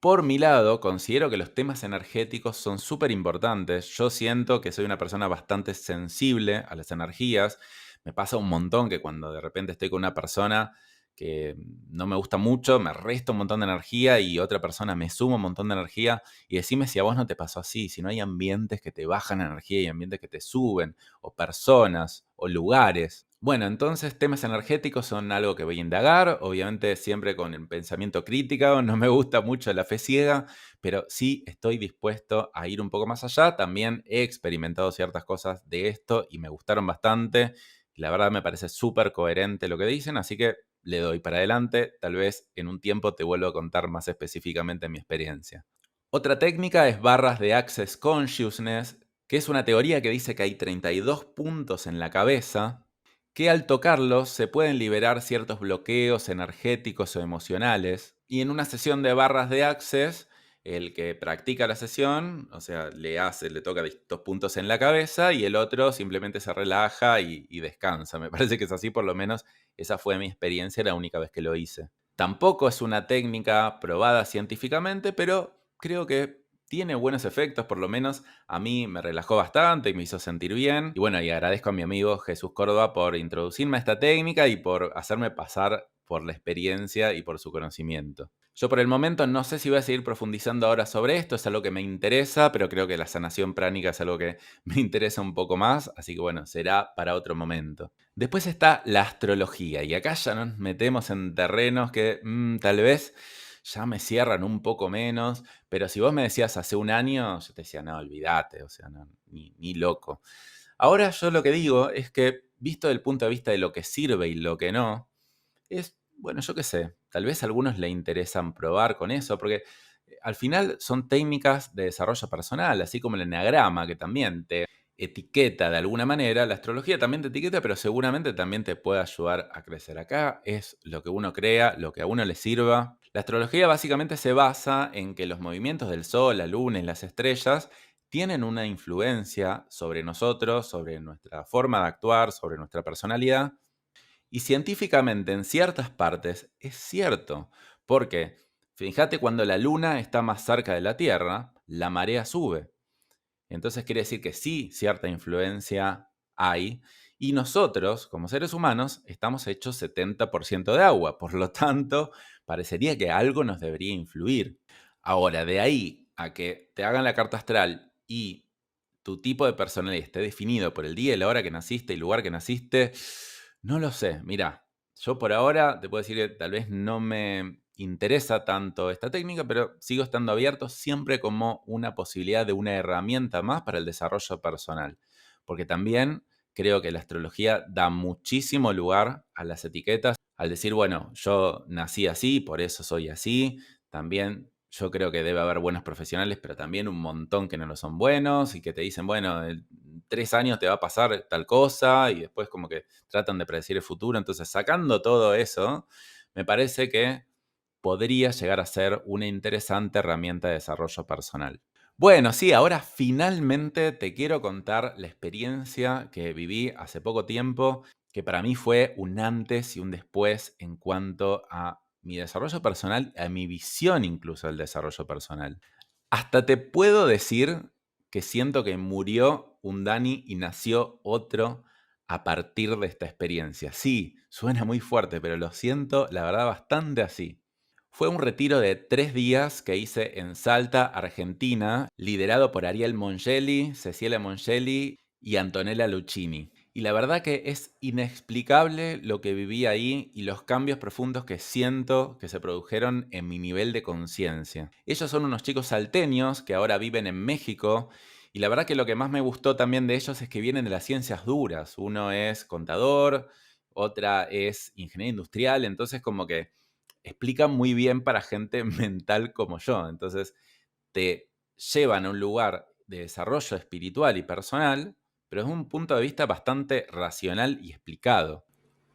Por mi lado, considero que los temas energéticos son súper importantes. Yo siento que soy una persona bastante sensible a las energías. Me pasa un montón que cuando de repente estoy con una persona que no me gusta mucho, me resta un montón de energía y otra persona me suma un montón de energía. Y decime si a vos no te pasó así, si no hay ambientes que te bajan energía y ambientes que te suben, o personas, o lugares. Bueno, entonces temas energéticos son algo que voy a indagar, obviamente siempre con el pensamiento crítico, no me gusta mucho la fe ciega, pero sí estoy dispuesto a ir un poco más allá. También he experimentado ciertas cosas de esto y me gustaron bastante. La verdad me parece súper coherente lo que dicen, así que le doy para adelante. Tal vez en un tiempo te vuelvo a contar más específicamente mi experiencia. Otra técnica es barras de Access Consciousness, que es una teoría que dice que hay 32 puntos en la cabeza que al tocarlos se pueden liberar ciertos bloqueos energéticos o emocionales. Y en una sesión de barras de Access, el que practica la sesión, o sea, le toca distintos puntos en la cabeza y el otro simplemente se relaja y descansa. Me parece que es así, por lo menos esa fue mi experiencia la única vez que lo hice. Tampoco es una técnica probada científicamente, pero creo que tiene buenos efectos, por lo menos a mí me relajó bastante y me hizo sentir bien. Y bueno, y agradezco a mi amigo Jesús Córdoba por introducirme a esta técnica y por hacerme pasar por la experiencia y por su conocimiento. Yo por el momento no sé si voy a seguir profundizando ahora sobre esto, es algo que me interesa, pero creo que la sanación pránica es algo que me interesa un poco más, así que bueno, será para otro momento. Después está la astrología, y acá ya nos metemos en terrenos que tal vez ya me cierran un poco menos, pero si vos me decías hace un año, yo te decía, no, olvídate, o sea, no, ni loco. Ahora yo lo que digo es que, visto desde el punto de vista de lo que sirve y lo que no, es, bueno, yo qué sé, tal vez a algunos le interesan probar con eso, porque al final son técnicas de desarrollo personal, así como el eneagrama, que también te etiqueta de alguna manera, la astrología también te etiqueta, pero seguramente también te puede ayudar a crecer. Acá es lo que uno crea, lo que a uno le sirva. La astrología básicamente se basa en que los movimientos del Sol, la Luna y las estrellas tienen una influencia sobre nosotros, sobre nuestra forma de actuar, sobre nuestra personalidad. Y científicamente en ciertas partes es cierto, porque fíjate cuando la Luna está más cerca de la Tierra, la marea sube. Entonces quiere decir que sí, cierta influencia hay. Y nosotros, como seres humanos, estamos hechos 70% de agua. Por lo tanto, parecería que algo nos debería influir. Ahora, de ahí a que te hagan la carta astral y tu tipo de personalidad esté definido por el día y la hora que naciste y el lugar que naciste, no lo sé. Mira, yo por ahora te puedo decir que tal vez no me interesa tanto esta técnica, pero sigo estando abierto siempre como una posibilidad de una herramienta más para el desarrollo personal. Porque también creo que la astrología da muchísimo lugar a las etiquetas. Al decir, bueno, yo nací así, por eso soy así, también yo creo que debe haber buenos profesionales, pero también un montón que no lo son buenos y que te dicen, bueno, en 3 años te va a pasar tal cosa y después como que tratan de predecir el futuro. Entonces, sacando todo eso, me parece que podría llegar a ser una interesante herramienta de desarrollo personal. Bueno, sí, ahora finalmente te quiero contar la experiencia que viví hace poco tiempo, que para mí fue un antes y un después en cuanto a mi desarrollo personal, a mi visión incluso del desarrollo personal. Hasta te puedo decir que siento que murió un Dani y nació otro a partir de esta experiencia. Sí, suena muy fuerte, pero lo siento, la verdad, bastante así. Fue un retiro de 3 días que hice en Salta, Argentina, liderado por Ariel Mongeli, Cecilia Mongeli y Antonella Luchini. Y la verdad que es inexplicable lo que viví ahí y los cambios profundos que siento que se produjeron en mi nivel de conciencia. Ellos son unos chicos salteños que ahora viven en México y la verdad que lo que más me gustó también de ellos es que vienen de las ciencias duras. Uno es contador, otra es ingeniero industrial, entonces como que explican muy bien para gente mental como yo. Entonces te llevan a un lugar de desarrollo espiritual y personal, pero desde un punto de vista bastante racional y explicado.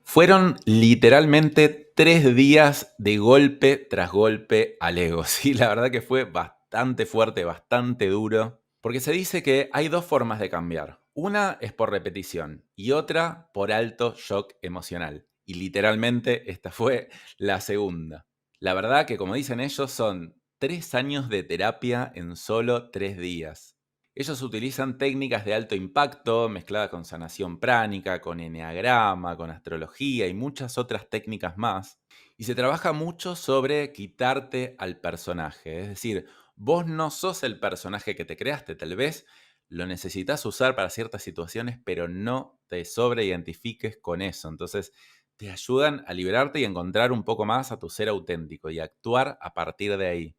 Fueron literalmente 3 días de golpe tras golpe al ego. Sí, la verdad que fue bastante fuerte, bastante duro, porque se dice que hay dos formas de cambiar. Una es por repetición y otra por alto shock emocional. Y literalmente esta fue la segunda. La verdad que, como dicen ellos, son 3 años de terapia en solo 3 días. Ellos utilizan técnicas de alto impacto mezcladas con sanación pránica, con eneagrama, con astrología y muchas otras técnicas más. Y se trabaja mucho sobre quitarte al personaje. Es decir, vos no sos el personaje que te creaste, tal vez lo necesitas usar para ciertas situaciones, pero no te sobreidentifiques con eso. Entonces, te ayudan a liberarte y encontrar un poco más a tu ser auténtico y actuar a partir de ahí.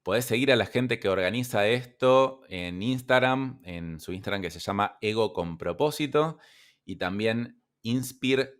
Podés seguir a la gente que organiza esto en Instagram, en su Instagram que se llama Ego con Propósito, y también inspir.anto,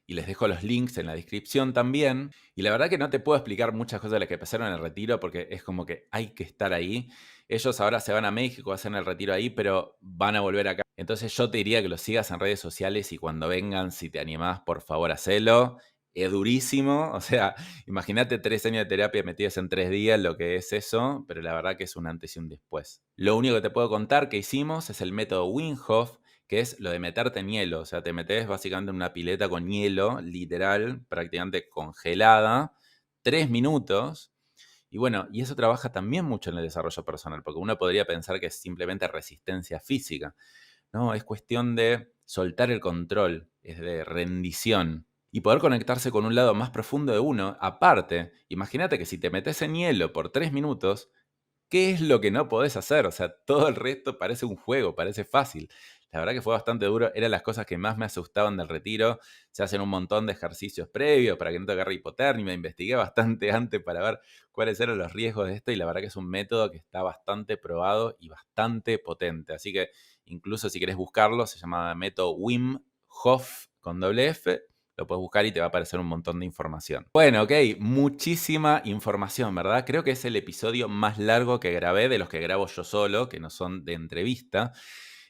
y les dejo los links en la descripción también. Y la verdad que no te puedo explicar muchas cosas de las que pasaron en el retiro porque es como que hay que estar ahí. Ellos ahora se van a México, hacen el retiro ahí, pero van a volver acá. Entonces yo te diría que los sigas en redes sociales y cuando vengan, si te animás, por favor, hacelo. Es durísimo, o sea, imagínate 3 años de terapia metidas en 3 días, lo que es eso, pero la verdad que es un antes y un después. Lo único que te puedo contar que hicimos es el método Wim Hof, que es lo de meterte en hielo. O sea, te metes básicamente en una pileta con hielo, literal, prácticamente congelada, 3 minutos. Y bueno, y eso trabaja también mucho en el desarrollo personal, porque uno podría pensar que es simplemente resistencia física. No, es cuestión de soltar el control, es de rendición. Y poder conectarse con un lado más profundo de uno. Aparte, imagínate que si te metes en hielo por 3 minutos, ¿qué es lo que no podés hacer? O sea, todo el resto parece un juego, parece fácil. La verdad que fue bastante duro, eran las cosas que más me asustaban del retiro. Se hacen un montón de ejercicios previos para que no te agarre hipotermia. Me investigué bastante antes para ver cuáles eran los riesgos de esto y la verdad que es un método que está bastante probado y bastante potente. Así que incluso si querés buscarlo, se llama método Wim Hof con doble F. Lo puedes buscar y te va a aparecer un montón de información. Bueno, ok, muchísima información, ¿verdad? Creo que es el episodio más largo que grabé de los que grabo yo solo, que no son de entrevista.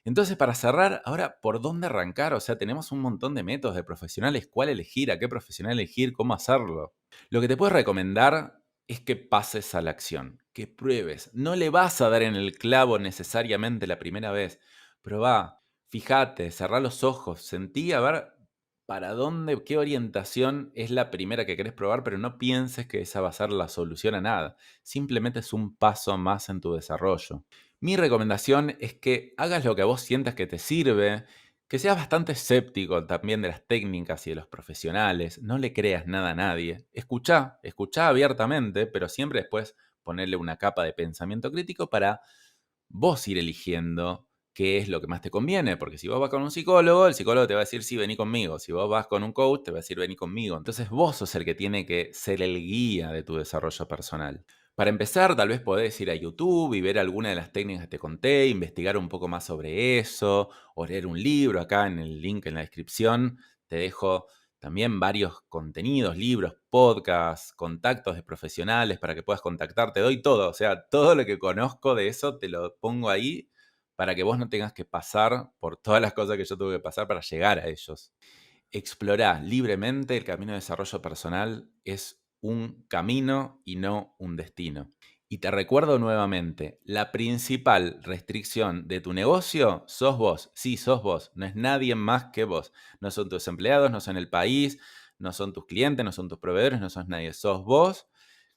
Entonces, para cerrar, ahora, ¿por dónde arrancar? O sea, tenemos un montón de métodos de profesionales. ¿Cuál elegir? ¿A qué profesional elegir? ¿Cómo hacerlo? Lo que te puedo recomendar es que pases a la acción, que pruebes. No le vas a dar en el clavo necesariamente la primera vez. Probá, fíjate, cerrá los ojos, sentí a ver para dónde, qué orientación es la primera que querés probar, pero no pienses que esa va a ser la solución a nada. Simplemente es un paso más en tu desarrollo. Mi recomendación es que hagas lo que a vos sientas que te sirve, que seas bastante escéptico también de las técnicas y de los profesionales, no le creas nada a nadie. Escuchá abiertamente, pero siempre después ponerle una capa de pensamiento crítico para vos ir eligiendo qué es lo que más te conviene, porque si vos vas con un psicólogo, el psicólogo te va a decir, sí, vení conmigo. Si vos vas con un coach, te va a decir, vení conmigo. Entonces vos sos el que tiene que ser el guía de tu desarrollo personal. Para empezar, tal vez podés ir a YouTube y ver alguna de las técnicas que te conté, investigar un poco más sobre eso, o leer un libro. Acá en el link en la descripción te dejo también varios contenidos, libros, podcasts, contactos de profesionales para que puedas contactar. Te doy todo, o sea, todo lo que conozco de eso te lo pongo ahí para que vos no tengas que pasar por todas las cosas que yo tuve que pasar para llegar a ellos. Explorá libremente el camino de desarrollo personal es un camino y no un destino. Y te recuerdo nuevamente, la principal restricción de tu negocio sos vos. Sí, sos vos. No es nadie más que vos. No son tus empleados, no son el país, no son tus clientes, no son tus proveedores, no sos nadie. Sos vos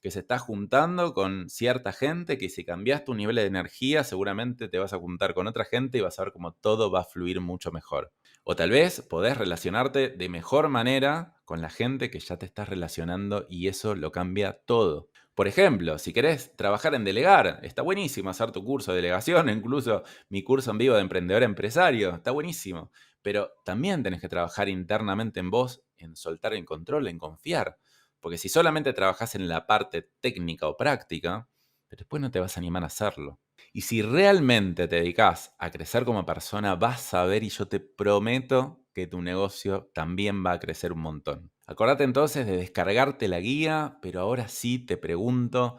que se está juntando con cierta gente que si cambias tu nivel de energía seguramente te vas a juntar con otra gente y vas a ver cómo todo va a fluir mucho mejor. O tal vez podés relacionarte de mejor manera con la gente que ya te estás relacionando y eso lo cambia todo. Por ejemplo, si querés trabajar en delegar, está buenísimo hacer tu curso de delegación, incluso mi curso en vivo de emprendedor empresario, está buenísimo. Pero también tenés que trabajar internamente en vos, en soltar el control, en confiar. Porque si solamente trabajás en la parte técnica o práctica, después no te vas a animar a hacerlo. Y si realmente te dedicas a crecer como persona, vas a ver y yo te prometo que tu negocio también va a crecer un montón. Acordate entonces de descargarte la guía, pero ahora sí te pregunto,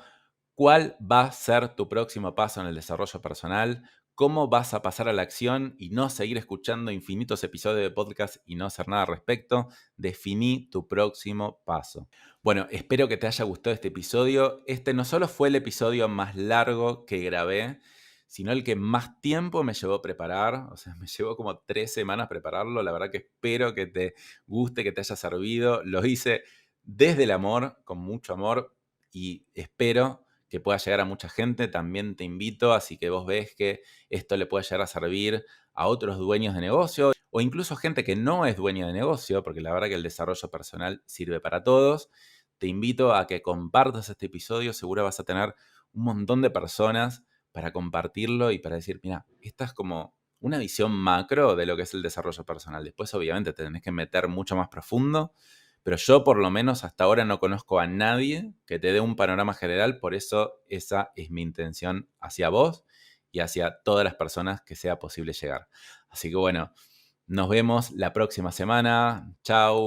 ¿cuál va a ser tu próximo paso en el desarrollo personal? ¿Cómo vas a pasar a la acción y no seguir escuchando infinitos episodios de podcast y no hacer nada al respecto? Definí tu próximo paso. Bueno, espero que te haya gustado este episodio. Este no solo fue el episodio más largo que grabé, sino el que más tiempo me llevó a preparar. O sea, me llevó como 3 semanas prepararlo. La verdad que espero que te guste, que te haya servido. Lo hice desde el amor, con mucho amor, y espero que pueda llegar a mucha gente. También te invito, así que vos ves que esto le puede llegar a servir a otros dueños de negocio o incluso gente que no es dueño de negocio, porque la verdad que el desarrollo personal sirve para todos. Te invito a que compartas este episodio. Seguro vas a tener un montón de personas para compartirlo y para decir, mira, esta es como una visión macro de lo que es el desarrollo personal. Después, obviamente, te tenés que meter mucho más profundo, pero yo por lo menos hasta ahora no conozco a nadie que te dé un panorama general. Por eso esa es mi intención hacia vos y hacia todas las personas que sea posible llegar. Así que bueno, nos vemos la próxima semana. Chau.